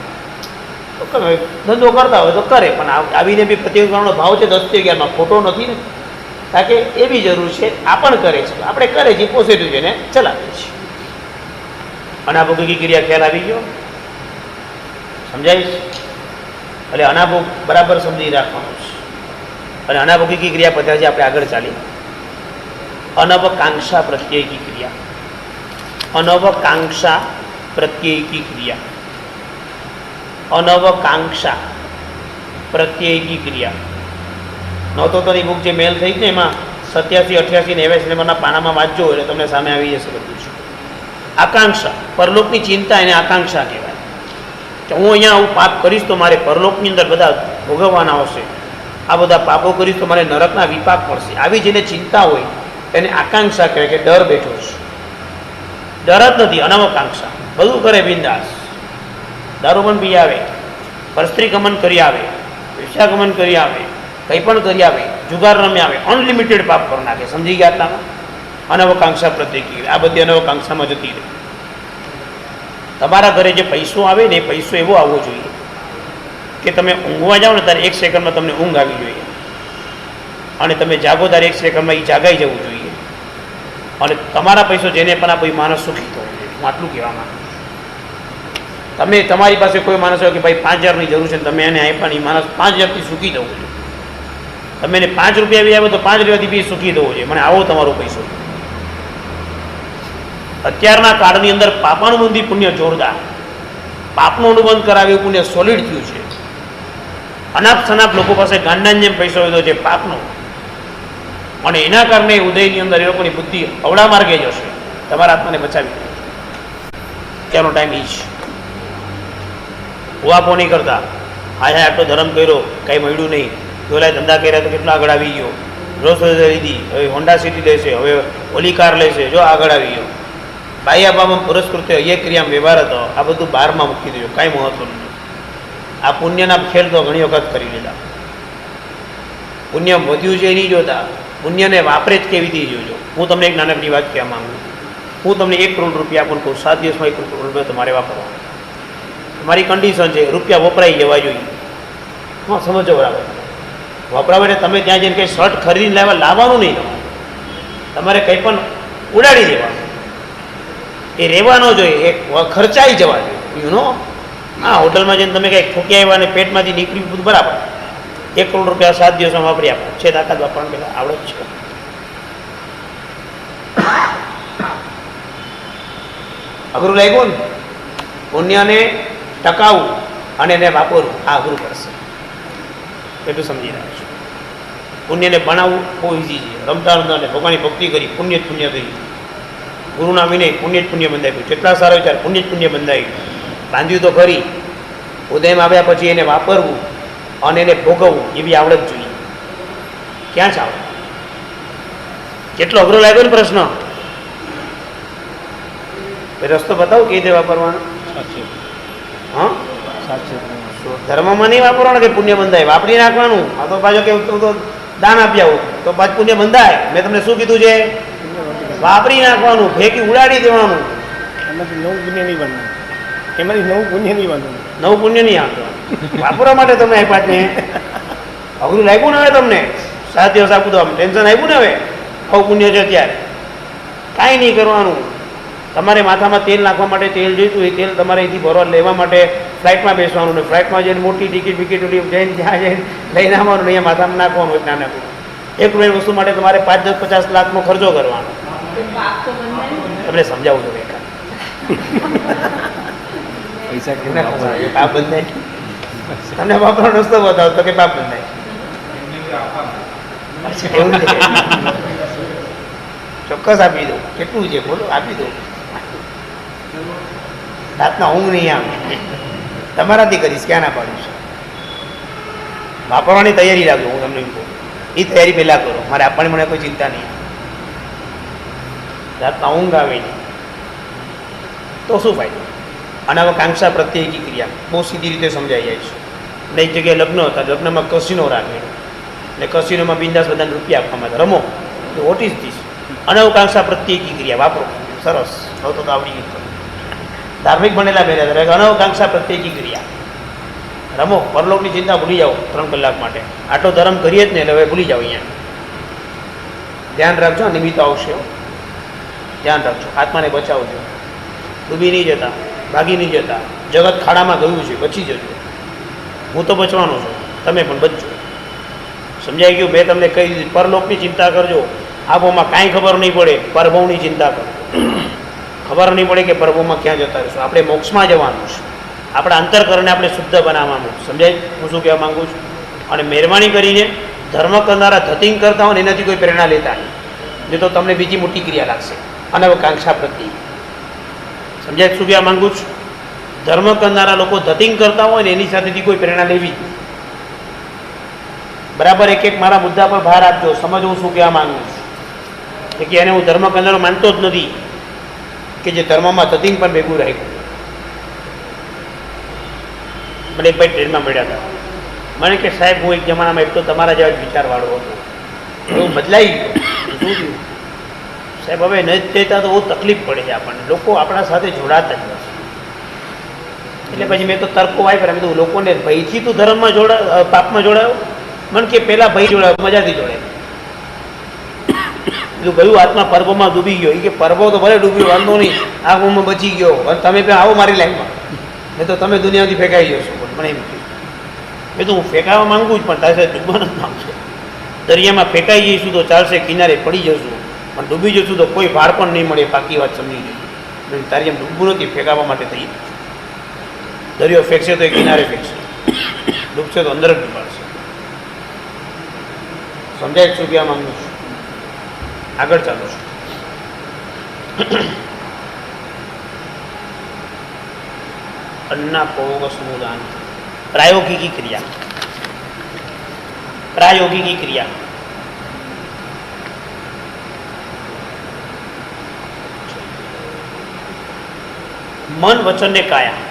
Speaker 1: તો કરે, ધંધો કરતા હોય તો કરે, પણ આવીને બી પ્રતિકોનો ભાવ છે 10 થી 11માં, ખોટો નથી ને. કારણ કે એ બી જરૂર છે, આ પણ કરે છે, આપણે કરે છે પોઝિટિવ છે ને ચલાવીએ છીએ. અનાભોગી ક્રિયા ખ્યાલ આવી ગયો? સમજાય છે? એટલે અનાભોગ બરાબર સમજી રાખવાનું છે. અને અનાભોગી ક્રિયા પદ્ધતિ આપણે આગળ ચાલી. અનવકાંક્ષા પ્રત્યેકી ક્રિયા. અનવકાંક્ષા પ્રત્યેકી ક્રિયા. અનવકાંક્ષા પ્રત્યેકી ક્રિયા. નોતોની બુક જે મેલ થઈ છે એમાં 87, 88, 89 નંબરના પાનામાં વાંચજો એટલે તમને સામે આવી જશે બધું છે. આકાંક્ષા, પરલોકની ચિંતા, એને આકાંક્ષા કહેવાય. કે હું અહીંયા આવું પાપ કરીશ તો મારે પરલોકની અંદર બધા ભોગવવાના આવશે, આ બધા પાપો કરીશ તો મારે નરકના વિપાક મળશે, આવી જેને ચિંતા હોય એને આકાંક્ષા કહેવાય. કે ડર બેઠો છે, ડર જ નથી, અનવકાંક્ષા. બધું કરે બિંદાસ, દારૂ પણ પી આવે, પરસ્ત્રી ગમન કરી આવે, વેશ્યાગમન કરી આવે, કંઈ પણ કરી આવે, જુગાર રમી આવે, અનલિમિટેડ પાપ કરી નાખે. સમજી ગયા આટલામાં? અનવકાંક્ષા પ્રત્યેકી, આ બધી અનવકાંક્ષામાં જતી રહે. તમારા ઘરે જે પૈસો આવે ને એ પૈસો એવો આવવો જોઈએ કે તમે ઊંઘવા જાઓ ને ત્યારે 1 સેકન્ડમાં તમને ઊંઘ આવી જોઈએ, અને તમે જાગો ત્યારે 1 સેકન્ડમાં એ જાગાઈ જવું જોઈએ, અને તમારા પૈસો જેને પણ આપો એ માણસ સુખી થવો જોઈએ. હું આટલું કહેવા માંગુ છું. તમે તમારી પાસે કોઈ માણસ હોય કે ભાઈ 5000ની જરૂર છે, તમે એને આપ્યા ને એ માણસ 5000થી સુખી થવું જોઈએ. તમે એને 5 રૂપિયા બી આવ્યો તો 5 રૂપિયાથી બી સુખી થવો જોઈએ. મને આવો તમારો પૈસો. અત્યારના કાળની અંદર પાપાનુબંધી પુણ્ય જોરદાર, પાપનો અનુબંધ કરાવ્યું પુણ્ય સોલિડ થયું છે. અનાપ શનાપ લોકો પાસે ગાંડાની જેમ પૈસો લીધો છે પાપનો, અને એના કારણે ઉદયની અંદર એ લોકોની બુદ્ધિ અવળા માર્ગે જશે. તમારા આત્માને બચાવી ત્યાંનો ટાઈમ એ જ હુઆપો નહીં કરતા. હા આટલો ધર્મ કર્યો, કાંઈ મળ્યું નહીં, પેલા ધંધા કર્યા તો કેટલો આગળ આવી ગયો, રોજ લીધી, હવે હોન્ડા સિટી લેશે, હવે ઓલી કાર લેશે, જો આગળ આવી ગયો. બાહ્યાભાવમાં પુરસ્કૃત એ ક્રિયામાં વ્યવહાર હતો, આ બધું બહારમાં મૂકી દેજો, કાંઈ મહત્વ નથી. આ પુણ્યના ખેલ તો ઘણી વખત કરી લીધા. પુણ્ય વધ્યું છે એ નહીં જોતા, પુણ્યને વાપરે જ કેવી રીતે જોજો. હું તમને એક નાનકડી વાત કહેવા માંગુ. હું તમને 1 કરોડ રૂપિયા આપું કહું, 7 દિવસમાં 1 કરોડ રૂપિયા તમારે વાપરવા. તમારી કન્ડિશન છે, રૂપિયા વપરાઈ જવા જોઈએ. હા, સમજો બરાબર. વપરાવે એટલે તમે ત્યાં જઈને કંઈ શર્ટ ખરીદીને લાવવાનું નહીં. તમારે કંઈ પણ ઉડાડી દેવાનું, એ રહેવાનો જોઈએ, એ ખર્ચાઈ જવા જોઈએ. યુ નો, હા, હોટલમાં જઈને તમે કંઈક ઠોકી આવ્યા અને પેટમાંથી નીકળ્યું બધું બરાબર. 1 કરોડ રૂપિયા 7 દિવસમાં વાપરી આપો છે, તાકાત વાપરવાનું પેલા આવડે જ છે. અઘરું લાગ્યું ને? પુણ્યને ટકાવવું અને એને વાપરવું આ અઘરું પડશે, એટલું સમજી રહ્યા છું. પુણ્યને બનાવવું બહુ ઇઝી છે. રમતા રમતા ભગવાનની ભક્તિ કરી, પુણ્ય જ પુણ્ય કરી. ગુરુના વિનય, પુણ્ય જ પુણ્ય બંધાયું. જેટલા સારો વિચાર, પુણ્ય જ પુણ્ય બંધાયું. બાંધ્યું તો ખરી, ઉદયમાં આવ્યા પછી એને વાપરવું અને એને ભોગવવું એ બી આવડે જ જોઈએ. ક્યાં છે આવડે? કેટલો અઘરો લાગ્યો ને પ્રશ્ન? રસ્તો બતાવો કેવી રીતે વાપરવાનો. હા, ધર્મમાં નહીં વાપરવાનું કે પુણ્ય બંધાય, વાપરી નાખવાનું. આ તો પાછો કે તું તો દાન આપી આવું તો પાછું પુણ્ય બંધાય. મેં તમને શું કીધું છે? વાપરી નાખવાનું, ફેંકી ઉડાડી દેવાનું.
Speaker 4: એમાંથી નવું પુણ્ય નહીં બનવાનું, એમાંથી નવું પુણ્ય નહીં બનવાનું,
Speaker 1: નવું પુણ્ય નહીં આપવાનું. વાપરવા માટે તમે આપ્યા ને. અઘરું લાગ્યું ને હવે તમને? 7 દિવસ આપું તો ટેન્શન આવ્યું ને? હવે આવું પુણ્ય છે ત્યારે કાંઈ નહીં કરવાનું. તમારે માથામાં તેલ નાખવા માટે તેલ જોઈતું, એ તેલ તમારે અહીંથી ભરવા લેવા માટે ફ્લાઇટમાં બેસવાનું ને ફ્લાઇટમાં જઈને મોટી ટિકિટ વિકિટ જઈને ત્યાં જઈને લઈને આવવાનું, અહીંયા માથામાં નાખવાનું. એક નાના એક રૂપિયાની વસ્તુ માટે તમારે 5, 10, 50 લાખનો ખર્ચો કરવાનો.
Speaker 5: પાપ તો બંધાય ને.
Speaker 1: તમને સમજાવું છું એકા
Speaker 4: પૈસા
Speaker 1: પાપ બંધાય. તમને વાપરવાનો રસ્તો બતાવો તો કે પાપ બંધાય. એવું છે, ચોક્કસ આપી દો. કેટલું છે બોલો, આપી દો. રાતના ઊંઘ નહીં આવે, તમારાથી કરીશ, ક્યાં ના પાડું છું. વાપરવાની તૈયારી રાખજો. હું તમને કહું, એ તૈયારી પહેલાં કરો. મારે આપવાની મને કોઈ ચિંતા નહીં. રાતના ઊંઘ આવે નહીં તો શું ફાયદો? અનાવકાંક્ષા પ્રત્યેકી ક્રિયા બહુ સીધી રીતે સમજાઈ જાય છે. અને એક જગ્યાએ લગ્ન હતા, લગ્નમાં કસીનો રાખે અને કસીનોમાં બિંદાસ બધાને રૂપિયા આપવામાં હતા. રમો તો વોટ ઇઝ ધીસ? અનાવકાંક્ષા પ્રત્યેકી ક્રિયા વાપરો. સરસ, હવે તો આવડી ગયું. ધાર્મિક બનેલા બેને અનાવકાંક્ષા પ્રત્યેકી ક્રિયા રમો. પરલોકની ચિંતા ભૂલી જાઓ 3 કલાક માટે. આટલો ધર્મ કરીએ જ ને, એટલે હવે ભૂલી જાઓ. અહીંયા ધ્યાન રાખજો, નિમિત્ત આવશે. ધ્યાન રાખજો, આત્માને બચાવજો. ડૂબી નહીં જતા, ભાગી નહીં જતા. જગત ખાડામાં ગયું છે, બચી જજો. હું તો બચવાનો છું, તમે પણ બચજો. સમજાઈ ગયું? મેં તમને કહી દીધું, પરલોકની ચિંતા કરજો. આબોમાં કાંઈ ખબર નહીં પડે, પરભવની ચિંતા કરો. ખબર નહીં પડે કે પરભવમાં ક્યાં જતા રહીશું. આપણે મોક્ષમાં જવાનું છે. આપણા અંતરકરણને આપણે શુદ્ધ બનાવવાનું. સમજાય હું શું કહેવા માગું છું? અને મહેરબાની કરીને ધર્મ કરનારા ધતિંગ કરતા હોય ને એનાથી કોઈ પ્રેરણા લેતા નહીં તો તમને બીજી મોટી ક્રિયા લાગશે, અનાવકાંક્ષા પ્રત્યે. સમજાય શું કહેવા માગું છું? ધર્મ કરનારા લોકો ધતિંગ કરતા હોય ને એની સાથેથી કોઈ પ્રેરણા લેવી. બરાબર એક એક મારા મુદ્દા પર ભાર આપજો. સમજવું શું કહેવા માંગુ છું કે એને હું ધર્મ કરનારો માનતો જ નથી કે જે ધર્મમાં ધતિંગ પણ ભેગું રાખ્યું. મને એક ભાઈ ટ્રેનમાં મળ્યા હતા. મને કે સાહેબ હું એક જમાનામાં એટલો તમારા જેવા જ વિચારવાળો હતો, એવું બદલાઈ ગયો. શું થયું સાહેબ? હવે ન જ થતા તો બહુ તકલીફ પડે છે આપણને. લોકો આપણા સાથે જોડાતા જ નથી. એટલે પછી મેં તો તર્કો વાપર્યા. મેં કીધું લોકોને ભયથી તું ધર્મમાં પાપમાં જોડાયો? મને કે પહેલાં ભય જોડાયો, મજાથી જોડાય. કીધું ગયું આત્મા પર્વમાં ડૂબી ગયો. એ કે પર્વ તો ભલે ડૂબ્યો, વાંધો નહીં, આ હું બચી ગયો, અને તમે પણ આવો મારી લાઈફમાં. મેં તો તમે દુનિયાથી ફેંકાઈ જશો. મને એમ કહ્યું. મેં તો હું ફેંકાવા માંગુ જ, પણ તારે ડૂબવાનું જ નામ છે. દરિયામાં ફેંકાઈ જઈશું તો ચાલશે, કિનારે પડી જશું, પણ ડૂબી જશું તો કોઈ ભાર પણ નહીં મળે. પાકી વાત સમજી ગઈ. તારી એમ ડૂબવું નથી, ફેંકાવા માટે થઈ. દરિયો ફેંકશે તો એ કિનારે ફેંકશે, ડૂબશે તો અંદર જ ડૂબાડશે. સમજાય શું કહેવા માંગુ છું? આગળ ચાલો છું. અન્નાપોગ સમુદાન પ્રાયોગિકી ક્રિયા. પ્રાયોગિકી ક્રિયા મન, વચન ને કાયા,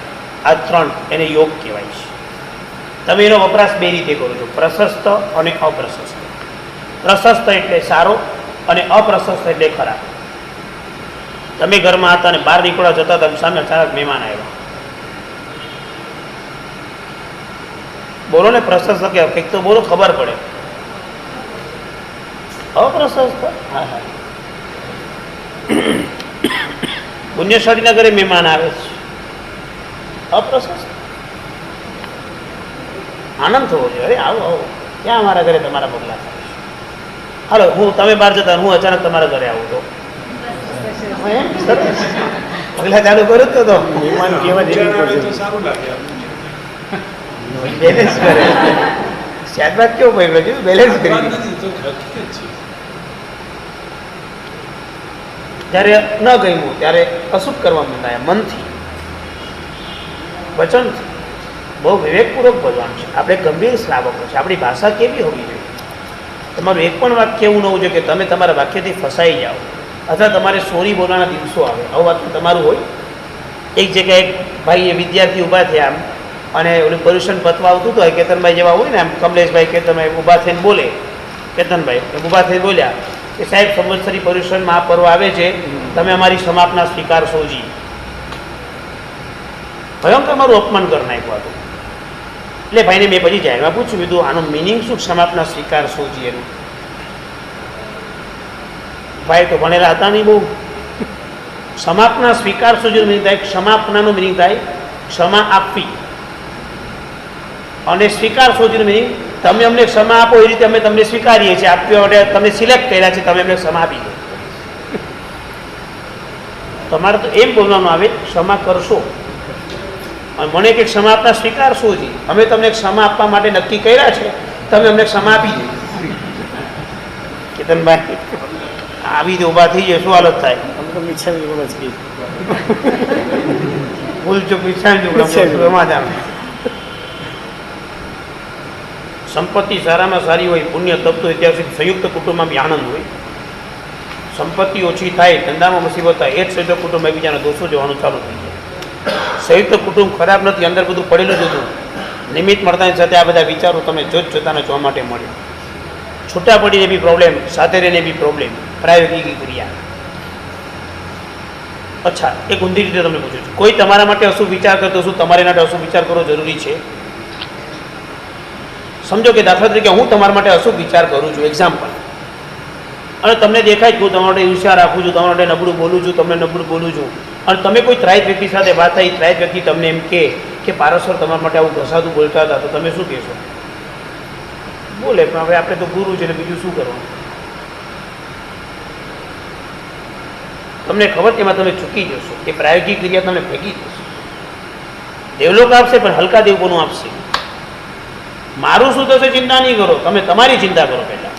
Speaker 1: આ ત્રણ એને યોગ કહેવાય છે. તમે એનો વપરાશ બે રીતે કરો છો, પ્રશસ્ત અને અપ્રશસ્ત. પ્રશસ્ત એટલે સારો અને અપ્રશસ્ત એટલે ખરાબ. તમે ઘરમાં હતા અને બહાર નીકળવા જતા તમે સામે અચાનક મહેમાન આવ્યા, બોલો ને પ્રશસ્ત કે કંઈક તો બોલો, ખબર પડે. અપ્રશસ્ત, હા હા, પુણ્યશાળીના ઘરે મહેમાન આવે છે, અપ્રશસ્ત. આનંદ થવો જોઈએ, અરે આવો આવો, ક્યાં અમારા ઘરે તમારા પગલા થાય છે, હાલો હું તમે બહાર જતા હું અચાનક તમારા ઘરે આવું તો સરસ પગલા ચાલુ કરું તો
Speaker 4: મહેમાન કેવા જેવી
Speaker 3: તો સારું લાગે.
Speaker 1: બેલેન્સ કરે. શાદબાદ કેવો પકડ્યો છે, બેલેન્સ કરી દીધું.
Speaker 3: નથી તો હકીકત છે.
Speaker 1: જ્યારે ન ગમ્યું ત્યારે અશુભ કરવા માંડાયા, મનથી, વચનથી. બહુ વિવેકપૂર્વક બોલવાનું છે. આપણે ગંભીર શ્રાવકો છે. આપણી ભાષા કેવી હોવી જોઈએ? તમારું એક પણ વાક્ય એવું ન હોવું જોઈએ કે તમે તમારા વાક્યથી ફસાઈ જાઓ અથવા તમારે સોરી બોલવાના દિવસો આવે. આવું વાક્ય તમારું હોય. એક જગ્યાએ એક ભાઈ એ વિદ્યાર્થી ઊભા થયા આમ, અને ઓલું પર્યુષણ પતવા આવતું હતું, કેતનભાઈ જેવા હોય ને આમ, કમલેશભાઈ કેતનભાઈ ઊભા થઈને બોલે, કેતનભાઈ ઊભા થઈને બોલ્યા કે સાહેબ સંવત્સરી પર્યુષણ મહાપર્વ આવે છે, તમે અમારી સમાપના સ્વીકારશો જી. ભયંકર મારું અપમાન કરી નાખ્યું હતું. એટલે ભાઈને મેં પછી જાહેરમાં પૂછ્યું, કીધું આનું મિનિંગ શું, સમાપના સ્વીકારશો જી એનું? ભાઈ તો ભણેલા હતા નહીં બહુ. સમાપના સ્વીકારશો જી મિનિંગ થાય, ક્ષમાપનાનું મિનિંગ થાય ક્ષમા આપવી, અને સ્વીકારશો જીનું મિનિંગ તમે અમને ક્ષમા આપો એ રીતે અમે તમને સ્વીકારીએ છીએ. આપવા માટે તમે સિલેક્ટ કર્યા છે, તમે અમને ક્ષમા આપી દો. તમારે તો એમ બોલવાનું આવે, ક્ષમા કરશો, અને મને કે ક્ષમા આપના સ્વીકારશો જી, અમે તમને ક્ષમા આપવા માટે નક્કી કર્યા છે, તમે અમને ક્ષમા આપી દો. કેતનભાઈ આવી રીતે ઊભા થઈ જાય, શું હાલત થાય?
Speaker 4: અમે તો મિચ્છામી બોલે છે.
Speaker 1: ભૂલ ચૂક મિચ્છામી સમાધાન. સંપત્તિ સારામાં સારી હોય, પુણ્ય તપતો ઐતિહાસિક સંયુક્ત કુટુંબમાં બી આનંદ હોય. સંપત્તિ ઓછી થાય, ધંધામાં મુસીબત થાય, એ જ સંયુક્ત કુટુંબમાં બીજાના દોષો જવાનું ચાલુ થઈ જાય. સંયુક્ત કુટુંબ ખરાબ નથી, અંદર બધું પડેલું જ હતું. નિમિત્ત મળતાની સાથે આ બધા વિચારો તમે જોતાને જોવા માટે મળે. છૂટા પડીને બી પ્રોબ્લેમ, સાથે રહીને બી પ્રોબ્લેમ. પ્રાયોગિક ક્રિયા. અચ્છા, એક ઊંધી રીતે તમને પૂછું છું, કોઈ તમારા માટે અશુભ વિચાર કરતો, શું તમારે માટે અશુભ વિચાર કરવો જરૂરી છે? સમજો કે દાખલા તરીકે હું તમારા માટે અશુભ વિચાર કરું છું, એક્ઝામ્પલ, અને તમને દેખાય કે હું તમારા માટે ઈર્ષ્યા રાખું છું, તમારા માટે નબળું બોલું છું, તમને નબળું બોલું છું, અને તમે કોઈ ત્રાહિત વ્યક્તિ સાથે વાત થઈ, ત્રાહિત વ્યક્તિ તમને એમ કહે કે પારસર તમારા માટે આવું ઘસાતું બોલતા હતા, તો તમે શું કહેશો? બોલે પણ હવે આપણે તો ગુરુ છે ને બીજું શું કરવાનું? તમને ખબર એમાં તમે ચૂકી જશો, એ પ્રાયોગિક ક્રિયા તમે ફેંકી જશો. દેવલોક આપશે પણ હલકા દેવકોનું આપશે. મારું શું થશે ચિંતા નહીં કરો, તમે તમારી ચિંતા કરો. પહેલાં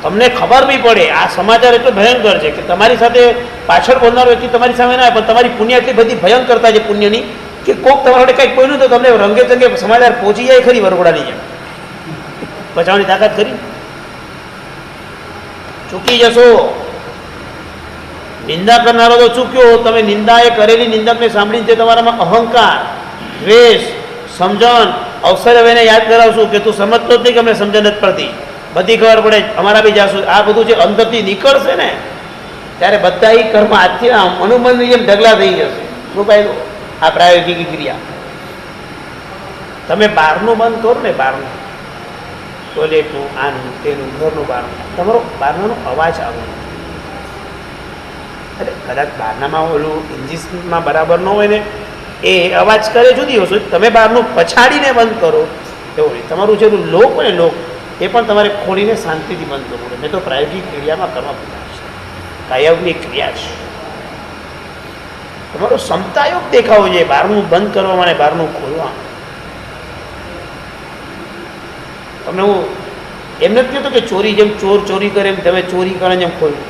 Speaker 1: તમને ખબર બી પડે આ સમાચાર એટલો ભયંકર છે કે તમારી સાથે પાછળ બોલનારો વ્યક્તિ તમારી સામે ના આવે, પણ તમારી પુણ્ય એટલી બધી ભયંકરતા છે પુણ્યની કે કોક તમારા માટે કંઈક કોઈનું તો તમને રંગે ચંગે સમાચાર પહોંચી જાય ખરી, વરઘોડાની જેમ બચાવવાની તાકાત ખરી. ચૂકી જશો. નિંદા કરનારો તો ચૂક્યો, તમે નિંદા એ કરેલી નિંદકને સાંભળીને તે તમારામાં અહંકાર, દ્વેષ, સમજણ, અવસર હવે એને યાદ કરાવશું કે તું સમજતો જ નહીં કે અમને સમજણ નથી પડતી, બધી ખબર પડે, અમારા બી જાશું. આ બધું જે અંદરથી નીકળશે ને ત્યારે બધા એ કર્મ આજથી અનુબંધની જેમ ઢગલા થઈ જશે. શું ભાઈ આ પ્રાયોગિક ક્રિયા. તમે બહારનું બંધ કરો ને, બહારનું ટોયલેટનું, આનું તેનું, ઘરનું બહારનું, તમારો બહારનો અવાજ આવે. અરે કદાચ બહારનામાં ઓલું ઇન્જિનમાં બરાબર ન હોય ને, એ અવાજ કરે જુદી વસ્તુ. તમે બહારનું પછાડીને બંધ કરો એવું નહીં. તમારું જે લોક હોય ને, લોક એ પણ તમારે ખોલીને શાંતિથી બંધ કરવું પડે. મેં તો પ્રાયોગિક ક્રિયામાં કરવા પડે છે, કાયવની ક્રિયા છે. તમારો ક્ષમતાયોગ દેખાવો જોઈએ બહારનું બંધ કરવામાં અને બહારનું ખોલવામાં. તમને હું એમ નથી કહેતો કે ચોરી જેમ ચોર ચોરી કરે એમ તમે ચોરી કરે જેમ ખોલજો.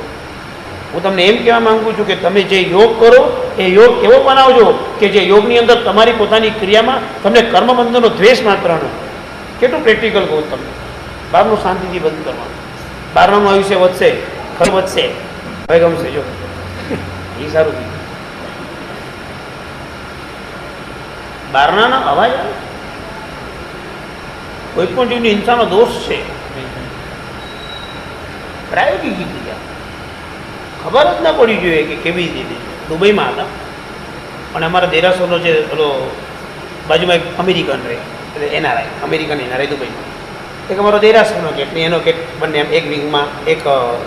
Speaker 1: હું તમને એમ કહેવા માંગુ છું કે તમે જે યોગ કરો એ યોગ એવો બનાવજો કે જે યોગની અંદર તમારી પોતાની ક્રિયામાં તમને કર્મબંધનનો દ્વેષ માત્ર ન. કેટલું પ્રેક્ટિકલ કહું તમને. બહારનું શાંતિથી બંધ કરવાનું. બહારનું આયુષ્ય વધશે, ખર્ચ વધશે, હવે ગમશે. જો એ સારું થયું. બહારના અવાજ આવે, કોઈ પણ જીવની હિંસાનો દોષ છે. પ્રાયોગિક ક્રિયા ખબર જ ના પડી જોઈએ કે કેવી રીતે. દુબઈમાં હતા અને અમારા દેરાસરનો જે પેલો બાજુમાં એક અમેરિકન રહે, એટલે એનઆરઆઈ, અમેરિકન એનઆરઆઈ દુબઈમાં. એક અમારો દેરાસરનો કે એનો કે બંને એમ એક વિંગમાં એક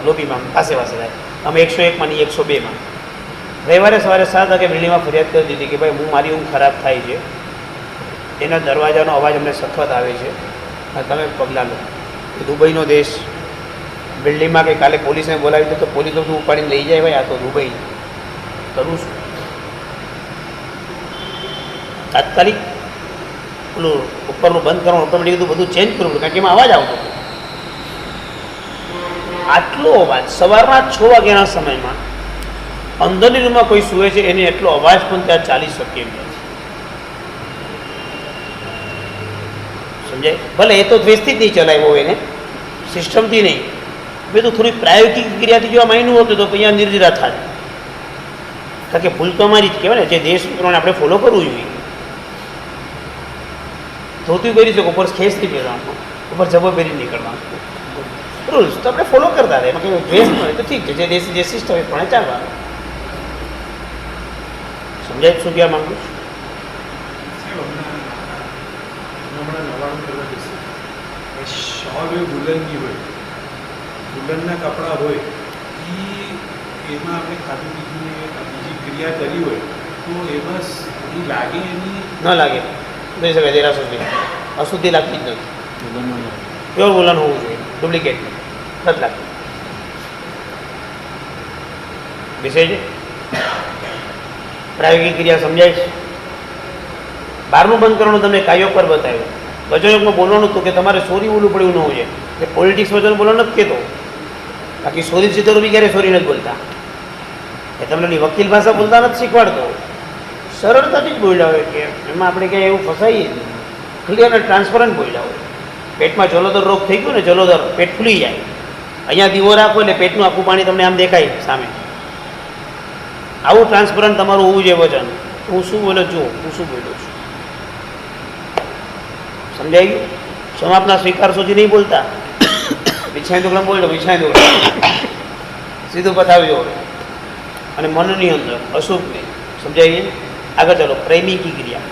Speaker 1: લોબીમાં પાસે પાસે થાય. અમે 101માં ની 102માં. રવિવારે સવારે 7 વાગે બિલ્ડિંગમાં ફરિયાદ કરી દીધી કે ભાઈ હું મારી ઊંઘ ખરાબ થાય છે, એના દરવાજાનો અવાજ અમને સખત આવે છે, અને તમે પગલાં લો. દુબઈનો દેશ, બિલ્ડિંગમાં કંઈ કાલે પોલીસને બોલાવી દો તો પોલીસ તો ઉપાડીને લઈ જાય. ભાઈ આ તો દુબઈ, કરું છું. તાત્કાલિક પેલું ઉપરનું બંધ કરવાનું, ઓટોમેટિક બધું ચેન્જ કરવું, કારણ કે એમાં અવાજ આવતો હતો. આટલો અવાજ સવારના 6 વાગ્યાના સમયમાં અંદરની રૂમમાં કોઈ સૂવે છે એને એટલો અવાજ પણ ત્યાં ચાલી શકે એમ નથી. સમજાય? ભલે એ તો દ્વેષથી જ નહીં ચલાવ્યો એને, સિસ્ટમથી નહીં. મેં તો થોડી પ્રાયોગિક ક્રિયાથી જો આ માન્યું હતું તો અહીંયા નિર્જરા થાય. કારણ કે ભૂલ તો અમારી જ કહેવાય ને, જે દેશ પ્રમાણે આપણે ફોલો કરવું જોઈએ. ધોતી પહેરી શકો, ઉપર ખેસથી પહેરવાનું, ઉપર જબો પહેરી નીકળવાનું, રૂલ્સ તો આપણે ફોલો કરતા હતા. એમાં કંઈ ડ્રેસ ન હોય તો ઠીક છે, જે દેશ જે સિસ્ટમ એ પ્રમાણે ચાલવાનું. સમજાય શું કહેવા માંગુ છું?
Speaker 3: હમણાં નવાણું કરવા જશે, શોલ હોય વુલનની હોય, વુલનના કપડાં હોય, એમાં આપણે ખાધું પીધું બીજી ક્રિયા કરી હોય તો એમાં એ લાગે એની
Speaker 1: ન લાગે, જોઈ શકાય. દેરાસર અશુદ્ધિ લાગતી જ નથી. પ્યોર વુલન હોવું જોઈએ, ડુપ્લિકેટ નથી લાગતું. વિષય છે પ્રાયોગિક ક્રિયા. સમજાય છે? બહારનું બંધ કરવાનું તમને કાયો પર બતાવ્યું. ગજોયોગમાં બોલવાનું હતું કે તમારે સોરી બોલવું પડ્યું ન હોય, કે પોલિટિક્સ વચ્ચે બોલવાનું નથી કહેતો. બાકી સોરી સીધો બી ક્યારે સોરી નથી બોલતા. એ તમને વકીલ ભાષા બોલતા નથી શીખવાડતો, સરળતાથી જ બોલ્યા હોય કે એમાં આપણે ક્યાંય એવું ફસાઈએ નહીં. ક્લિયર અને ટ્રાન્સપરન્ટ બોલ્યા હોય. પેટમાં જલોદર રોગ થઈ ગયો ને, જલોદર પેટ ફૂલી જાય, અહીંયા દીવો રાખો એટલે પેટનું આખું પાણી તમને આમ દેખાય સામે. આવું ટ્રાન્સપરન્ટ તમારું હોવું જોઈએ વચન. હું શું બોલ્યો જુઓ, હું શું બોલ્યો છું. સમજાઈ ગયું? સમાપના સ્વીકાર સુધી નહીં બોલતા. વિછાઈ દુકડા બોલ્યો, વિછાઈ દુકડા સીધું પતાવજો. અને મનની અંદર અશુભ નહીં. સમજાઈ ગયું? આગળ ચાલો. પ્રેમિકી ક્રિયા.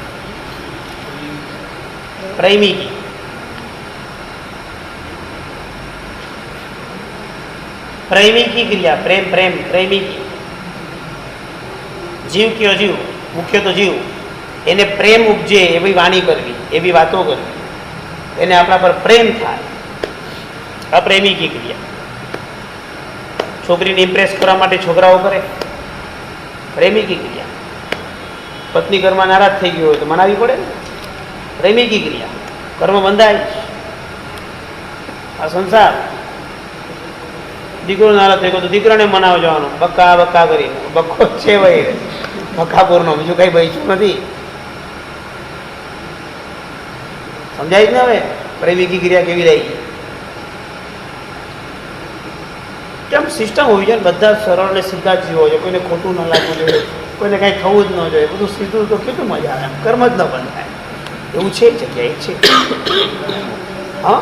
Speaker 1: પ્રેમિકી પ્રેમિકી ક્રિયા. પ્રેમ પ્રેમ પ્રેમિકી. જીવ કયો જીવ, મુખ્ય તો જીવ, એને પ્રેમ ઉપજે એવી વાણી કરવી, એવી વાતો કરવી, એને આપણા પર પ્રેમ થાય. આ પ્રેમિકી ક્રિયા. છોકરીને ઇમ્પ્રેસ કરવા માટે છોકરાઓ કરે, પ્રેમિકી ક્રિયા. પત્ની ઘરમાં નારાજ થઈ ગયો હોય તો મનાવી પડે ને, પ્રેમિકી ક્રિયા. કર્મ બંધાય. આ સંસાર. દીકરો નારાજ થઈ ગયો તો દીકરાને મનાવ જવાનો, બક્કા બક્કા કરીને. બક્કો છે ભાઈ બક્કાપુરનો, બીજું કઈ બચ્યું નથી. સમજાય જ ને? હવે પ્રેમિકી ક્રિયા કેવી રહી? કેમ સિસ્ટમ હોવી જોઈએ, બધા સરળ અને સીધા જ જીવો જોઈએ, કોઈને ખોટું ન લાગવું જોઈએ, કોઈને કાંઈ થવું જ ન જોઈએ, બધું સીધું તો કેટલું મજા આવે, કર્મ જ ન બંધ થાય. એવું છે જગ્યાએ છે. હા,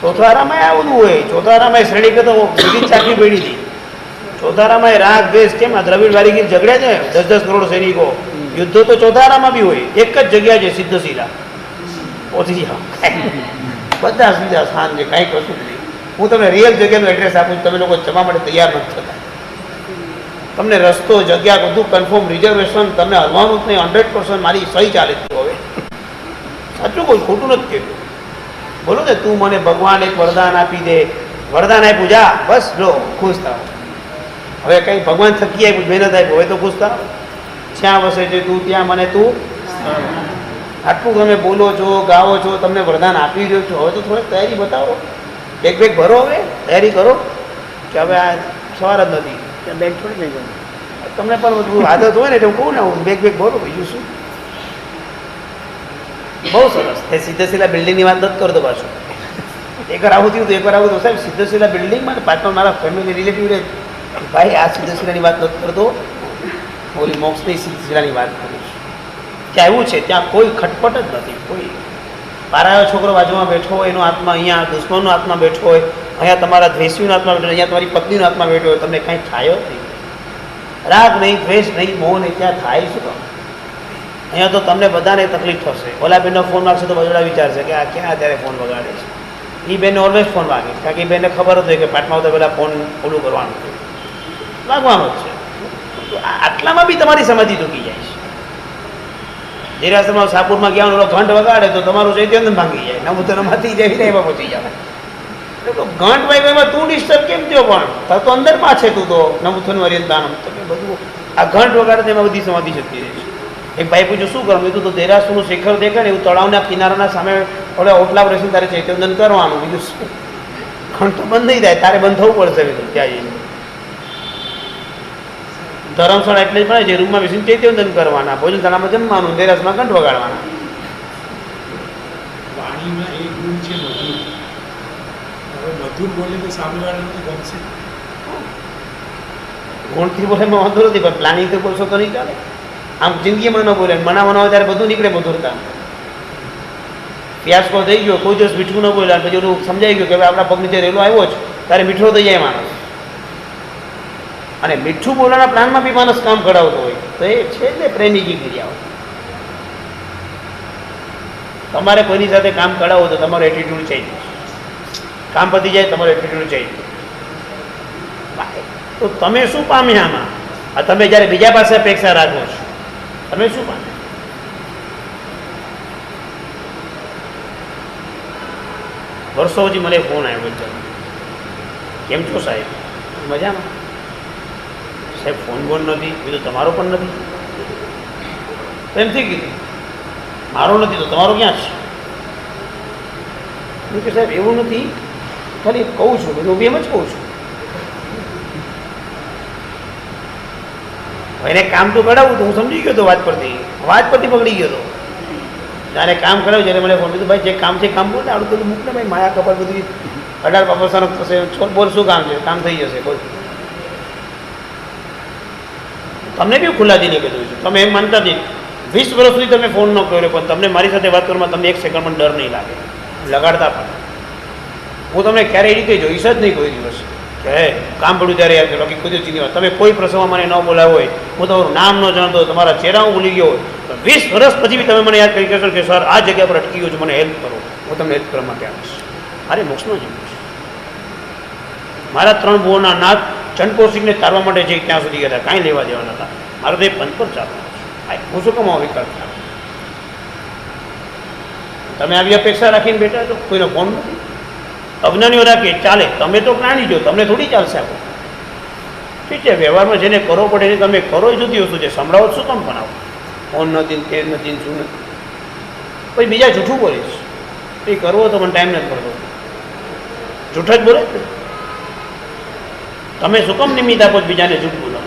Speaker 1: ચોથારામાં આ બધું હોય. ચોથારામાં શ્રેણી કરતો વિવિધ ચાકરી પડી હતી. ચોથારામાં રાગ દ્વેષ. કેમ આ દ્રવિડ વારીગીર ઝઘડ્યા છે 10-10 કરોડ સૈનિકો, યુદ્ધો તો ચોધારામાં બી હોય, એક જ જગ્યા છે સિદ્ધશિલા, પહોંચી જાઓ, બધા સીધા સ્થાન છે, કાંઈ કશું જ નહીં. હું તમને રિયલ જગ્યાનું એડ્રેસ આપું છું, તમે લોકો જવા માટે તૈયાર નથી થતા. તમને રસ્તો, જગ્યા બધું કન્ફર્મ, રિઝર્વેશન, તમને હલવાનું જ નહીં, 100% મારી સહી ચાલે છે. હવે સાચું કોઈ ખોટું નથી કહેતું. બોલો ને, તું મને ભગવાન એક વરદાન આપી દે, વરદાન આપ્યું, જા બસ લો ખુશ થાવ. હવે કંઈ ભગવાન થકી આપ્યું, મહેનત આપ્યું, હવે તો ખુશ થાવ. જ્યાં વસે છે તું ત્યાં મને તું, આટલું તમે બોલો છો, ગાવો છો, તમને વરદાન આપી રહ્યો છો, હવે તો થોડીક તૈયારી બતાવો, બેગ ભરો, હવે તૈયારી કરો કે હવે આ સવાર જ નથી.
Speaker 4: ત્યાં બેગ થોડી લઈ જવાનું.
Speaker 1: તમને પણ બધું આદત હોય ને એટલે હું કહું ને, હું બેગ ભરો, બીજું શું. બહુ સરસ. એ સિદ્ધશિલા બિલ્ડિંગની વાત નથી કરતો પાછું. એકવાર આવું થયું તો એકવાર આવું તો સાહેબ સિદ્ધશિલા બિલ્ડિંગમાં ને પાછળ મારા ફેમિલી રિલેટિવ રહે, ભાઈ આ સિદ્ધશિલાની વાત નથી કરતો, ઓલી મોક્ષની સિદ્ધશિલાની વાત કરું છું. ત્યાં એવું છે, ત્યાં કોઈ ખટપટ જ નથી. કોઈ પારાયો છોકરો બાજુમાં બેઠો હોય, એનો આત્મા અહીંયા, દુશ્મનનો આત્મા બેઠો હોય, અહીંયા તમારા દ્વેષીનો આત્મા બેઠો, અહીંયા તમારી પત્નીનો આત્મા બેઠો હોય, તમને કાંઈ થાય જ નહીં. રાગ નહીં, દ્વેષ નહીં, મોહ નહીં, ત્યાં થાય શું કામ? અહીંયા તો તમને બધાને તકલીફ થશે. ઓલા બેનનો ફોન વાગશે તો બજોડા વિચારશે કે આ ક્યાં અત્યારે ફોન વગાડે છે. એ બેનને ઓલવેઝ ફોન વાગે, કારણ કે એ બેનને ખબર જ હોય કે પાટમાં આવતા પહેલાં ફોન ઓલું કરવાનું છે, વાગવાનો જ છે. આટલામાં બી તમારી સમાધિ તૂટી જાય છે. દેરાસરમાં સાપુરમાં ગયા ઓલો ઘંટ વગાડે તો તમારું ચૈતન્ય ભાંગી જાય, નમૂતરમાંથી જાય ને એમાં પહોંચી જાય. તો ઘંટ વાગ્યો એમાં તું ડિસ્ટર્બ કેમ થયો? પણ તો અંદરમાં છે તું તો નમૂથનું અરિયંતાનમ, તમે બધું આ ઘંટ વગાડે એમાં બધી સમાધિ જતી રહે છે. એક ભાઈ પૂછ્યું શું કરવું? કીધું તો દેરાસરનું શિખર દેખાય ને એવું તળાવના કિનારાના સામે ઓલા ઓટલા પર તારે ચૈત્યવંદન કરવાનું. બીજું શું, ઘંટ તો બંધ નહીં થાય, તારે બંધ થવું પડશે. બીજું ત્યાં જઈને ધર્મશાળા એટલે જ મળે છે, રૂમમાં બેસીને ચૈત્યવંદન કરવાના, ભોજનશાળામાં જમવાનું, દેરાસમાં ઘંટ વગાડવાના.
Speaker 3: વાણીમાં એક ગુણ છે મધુર. હવે મધુર બોલે તો સામેવાળાને તો ગમશે.
Speaker 1: ગુણથી બોલે એમાં વાંધો નથી, પણ પ્લાનિંગથી બોલશો તો નહીં ચાલે. આમ જિંદગીમાં ન બોલે, મનાવવાનો હોય ત્યારે બધું નીકળે મધુરતા. ફિયાસ્કો થઈ ગયો, કોઈ દિવસ મીઠું ન બોલ્યા, પછી ઓલું સમજાઈ ગયું કે હવે આપણા પગ નીચે રેલો આવ્યો છે, ત્યારે મીઠો થઈ જાય માણસ. અને મીઠું બોલવાના પ્લાનમાં બી માણસ કામ કરાવતો હોય તો એ છે જ ને પ્રેમિકી ક્રિયાઓ. તમારે કોઈની સાથે કામ કરાવો તો તમારો એટીટ્યુડ ચેન્જ, કામ પતી જાય તમારો એટીટ્યુડ ચેન્જ. તો તમે શું પામ્યા આમાં? આ તમે જ્યારે બીજા પાસે અપેક્ષા રાખો છો, તમે શું પામ્યા? વર્ષો પછી મને ફોન આવ્યો છે, કેમ છો સાહેબ? મજામાં સાહેબ? ફોન બોન નથી. કીધું તમારો પણ નથી. એમથી કીધું મારો નથી તો તમારો ક્યાં છે? કે સાહેબ એવું નથી, ખાલી કહું છું. બધું હું એમ જ કહું છું. એને કામ તો કરાવું તો હું સમજી ગયો હતો, વાત પરથી પકડી ગયો હતો. જ્યારે કામ કરાવ્યું જ્યારે મને ફોન કીધું ભાઈ જે કામ છે કામ બોલ, આવડું પેલું મૂક ને ભાઈ, માયા કપાળ બધી 18 પાપસાનો થશે, છોડ બોલ શું કામ છે, કામ થઈ જશે. બોલ તમને બી ખુલ્લાદીને કીધું છે, તમે એમ માનતા નથી. 20 વર્ષ સુધી તમે ફોન ન કર્યો, પણ તમને મારી સાથે વાત કરવામાં તમને 1 સેકન્ડ પણ ડર નહીં લાગે, લગાડતા પણ. હું તમને ક્યારેય રીતે જોઈશ જ નહીં કોઈ દિવસ કે કામ પડ્યું ત્યારે યાદ કરો, બાકી કોઈ દિવસ ચીની વાત. તમે કોઈ પ્રસંગમાં મને ન બોલાવ્યો હોય, હું તમારું નામ ન જાણતો હોય, તમારા ચહેરા હું ભૂલી ગયો હોય, તો 20 વર્ષ પછી બી તમે મને યાદ કરી કહેશો કે સર આ જગ્યા પર અટકી ગયો છું, મને હેલ્પ કરો. હું તમને હેલ્પ કરવા માટે આવીશ. મારે મોક્ષનો જીવ છે. મારા 3 બહુના નાથ ચંડકોસિંહને તારવા માટે જઈ ત્યાં સુધી ગયા હતા, કાંઈ લેવા દેવા નતા. મારે તો એ પંથ પર ચાલવાનું છે. હું શું કમાવો વિકલ્પ? તમે આવી અપેક્ષા રાખીને બેઠા છો, કોઈનો ફોન નથી. અજ્ઞાનીઓ રાખીએ ચાલે, તમે તો પ્રાણી છો, તમને થોડી ચાલશે આપો. ઠીક છે, વ્યવહારમાં જેને કરવો પડે એને તમે કરો, એ જુદી વસ્તુ છે. સંભળાવો શું કામ બનાવો? ફોન નથી, તે નથી, શું નથી. પછી બીજા જૂઠું બોલીશ, એ કરવો તો મને ટાઈમ નથી પડતો, જૂઠ જ બોલે. તમે શું કામ નિમિત્ત આપો બીજાને જૂઠ બોલો?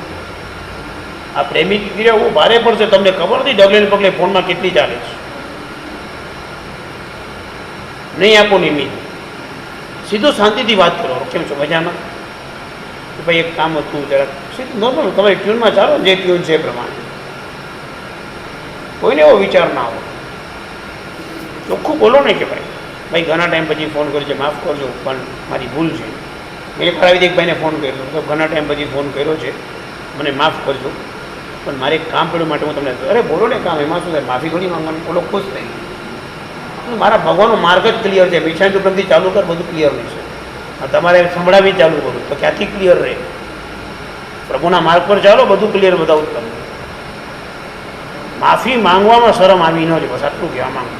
Speaker 1: આ પ્રેમિક ક્રિયા બહુ ભારે પડશે. તમને ખબર નથી ડગલે ને પગલે ફોનમાં કેટલી ચાલે છે. નહીં આપો નિમિત્ત, સીધું શાંતિથી વાત કરો. કેમ છો? મજામાં? ભાઈ એક કામ હતું જરાક, સીધું નોર્મલ તમારી ટ્યુનમાં ચાલો, જે ટ્યુન છે એ પ્રમાણે. કોઈને એવો વિચાર ના હોય, ચોખ્ખું બોલો ને કે ભાઈ ઘણા ટાઈમ પછી ફોન કર્યો છે, માફ કરજો પણ મારી ભૂલ છે. મેં એક ભાઈને ફોન કર્યો તો ઘણા ટાઈમ પછી ફોન કર્યો છે, મને માફ કરજો. પણ મારે એક કામ પડ્યું માટે હું તમને અરે બોલો ને કામ એમાં શું થાય માફી થોડી માંગવાનું બોલો ખુશ થઈ ગયો મારા ભગવાનનો માર્ગ જ ક્લિયર છે મીઠાઈ દુકાનથી ચાલુ કર બધું ક્લિયર નહીં છે તમારે સંભળાવી ચાલુ કરું તો ક્યાંથી ક્લિયર રહે પ્રભુના માર્ગ પર ચાલો બધું ક્લિયર બતાવું તમને માફી માંગવામાં શરમ આવી ન છે બસ આટલું કહેવા માંગુ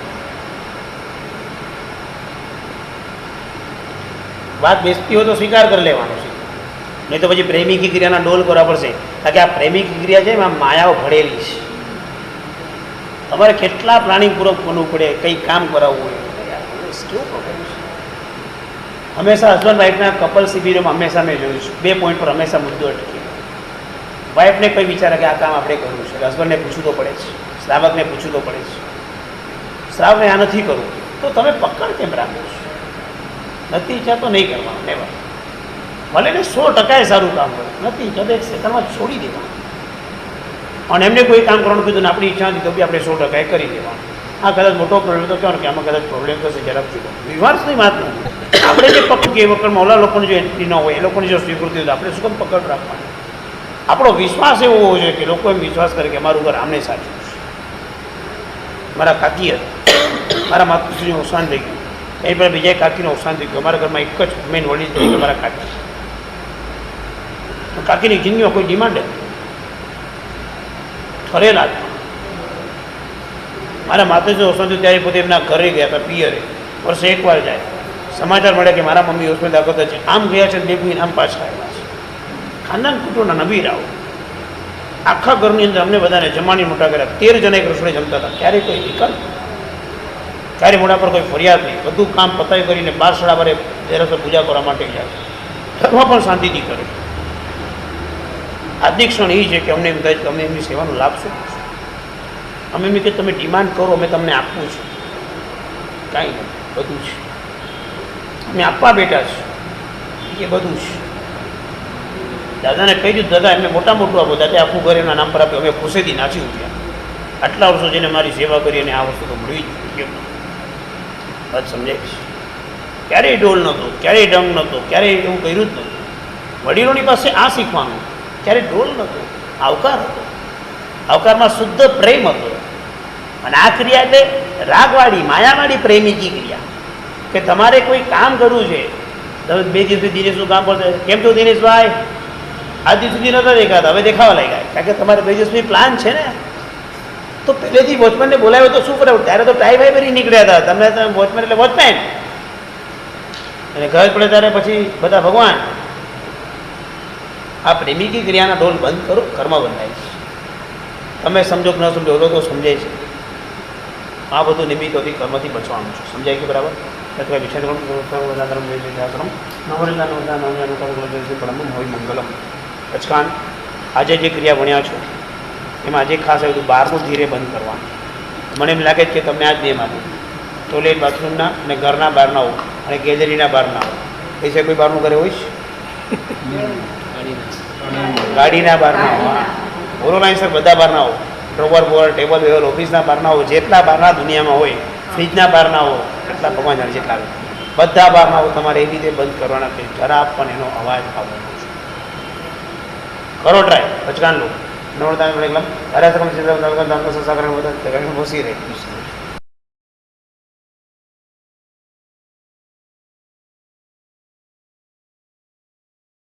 Speaker 1: વાત બેસતી હોય તો સ્વીકાર કરી લેવાનો છે નહીં તો પછી પ્રેમિકી ક્રિયાના ડોલ કરવા પડશે કારણ કે આ પ્રેમિકી ક્રિયા છે એમાં માયાઓ ભળેલી છે તમારે કેટલા પ્લાનિંગપૂર્વક બનવું પડે કંઈ કામ કરાવવું હોય કેવું પ્રોબ્લેમ છે હંમેશા હસબન્ડ વાઈફના કપલ શિબિરોમાં હંમેશા મેં જોયું છું 2 પોઈન્ટ પર હંમેશા મુદ્દો અટકે વાઈફને કોઈ વિચારે કે આ કામ આપણે કરવું છે હસબન્ડને પૂછવું તો પડે છે શ્રાવકને પૂછવું તો પડે છે શ્રાવકને આ નથી કરવું તો તમે પકડ કેમ રાખો છો નથી ઈચ્છા તો નહીં કરવાનું નેવર ભલે ને 100% સારું કામ કરે નથી ઈચ્છા તો એક સેકન્ડમાં છોડી દેવાનું અને એમને કોઈ કામ કરવાનું કીધું ને આપણી ઈચ્છા નથી તો બી આપણે 100% કરી દેવાનું આ કદાચ મોટો પ્રોબ્લેમ તો કહેવાનું કે આમાં કદાચ પ્રોબ્લેમ થશે ઝડપથી વિવાસની વાત નથી આપણે જે પકડ કે એ વખતમાં ઓલા લોકોની જો એન્ટ્રી ન હોય એ લોકોની જો સ્વીકૃતિ હોય તો આપણે શું કેમ પકડ રાખવાની આપણો વિશ્વાસ એવો હોવો જોઈએ કે લોકો એમ વિશ્વાસ કરે કે અમારું ઘર આમને સાચું છે મારા કાકી હતા મારા માતૃશ્રીનું અવસાન થઈ ગયું એની પર બીજા કાકીનું અવસાન થઈ ગયું અમારા ઘરમાં એક જ મેઇન વડીલ થઈ ગયું મારા કાકી કાકીની જિંદગીમાં કોઈ ડિમાન્ડ નથી ઠરેલા મારા માતાજીનું અવસાન થયું ત્યારે પોતે એમના ઘરે ગયા હતા પિયરે વર્ષે એકવાર જાય સમાચાર મળે કે મારા મમ્મી હોસ્પિટલ દાખલ છે આમ ગયા છે 2 મહિના આમ પાછા આવ્યા છે ખાનદાન કુટુંબના નબીરાઓ આખા ઘરની અંદર અમને બધાને જમાની મોટા કર્યા 13 જણા એક રસોડે જમતા હતા ક્યારેય કોઈ વિકલ્પ ક્યારે મોઢા પર કોઈ ફરિયાદ નહીં બધું કામ પતાવી કરીને 12 સાડા 12 દેરાસર પૂજા કરવા માટે ગયા ઘરમાં પણ શાંતિથી કરે આજની ક્ષણ એ છે કે અમને એમ થાય કે અમને એમની સેવાનો લાભ શું અમે એમ કે તમે ડિમાન્ડ કરો અમે તમને આપવું છે કાંઈ નહીં બધું છે અમે આપવા બેઠા છે એ બધું છે દાદાને કહી દીધું દાદા એમને મોટા મોટું આપો દાદા આખું ઘર એમના નામ પર આપ્યું અમે ખુશીથી નાચી ઉઠ્યા આટલા વર્ષો જેને મારી સેવા કરી અને આ વસ્તુ તો મળવી જ વાત સમજાય છે ક્યારેય ડોલ નહોતો ક્યારેય ડંગ નહોતો ક્યારેય એવું કર્યું જ નહોતું વડીલોની પાસે આ શીખવાનું ક્યારેય ડોલ નહોતો આવકાર હતો આવકારમાં શુદ્ધ પ્રેમ હતો અને આ ક્રિયા એટલે રાગવાળી માયાવાળી પ્રેમિકી ક્રિયા કે તમારે કોઈ કામ કરવું છે તમે 2 દિવસથી દિનેશનું કામ કરશે કેમ છો દિનેશભાઈ આજ દિવસ સુધી નહોતા દેખાતા હવે દેખાવા લાગ્યા કારણ કે તમારે 2 દિવસની પ્લાન છે ને તો પહેલેથી વોચમેનને બોલાવ્યો તો શું કરાવું ત્યારે તો ટાઈ ભાઈ ભરી નીકળ્યા હતા તમને વોચમેન એટલે વોચમેન અને ઘર પડે ત્યારે પછી બધા ભગવાન આ પ્રેમિકી ક્રિયાના ઢોલ બંધ કરો ઘરમાં બંધાય છે તમે સમજો કે ન સમજો ઓલો તો સમજાય છે આ બધું નિમિત્તોથી કર્મથી બચવાનું છે સમજાય કે બરાબર અથવા વિષયક્રમ નવરંગા હોય મંગલમ પચકાન આજે જે ક્રિયા ભણ્યા છો એમાં આજે ખાસ એવું બહારનું ધીરે બંધ કરવાનું મને એમ લાગે છે કે તમને આ જ નિયમ આપે ટોયલેટ બાથરૂમના અને ઘરના બહારના હો અને ગેલેરીના બહારના હો એ છે કોઈ બહારનું ઘરે હોય છે ગાડીના બહારના હો બોલો લાઈન સર બધા બહારના હો ડ્રોવર બોર ટેબલ વેબલ ઓફિસના બહારના હો જેટલા બહારના દુનિયામાં હોય ફ્રીજના બહારના હો એટલા ભગવાન જાણે જેટલા બધા બહારના હો તમારે એ રીતે બંધ કરવાના છે જરા પણ એનો અવાજ આવવાનો છે કરો ટ્રાય પચકાન લો નવરતા એકદમ અરે સકમ ચિંતા ઘસી રહે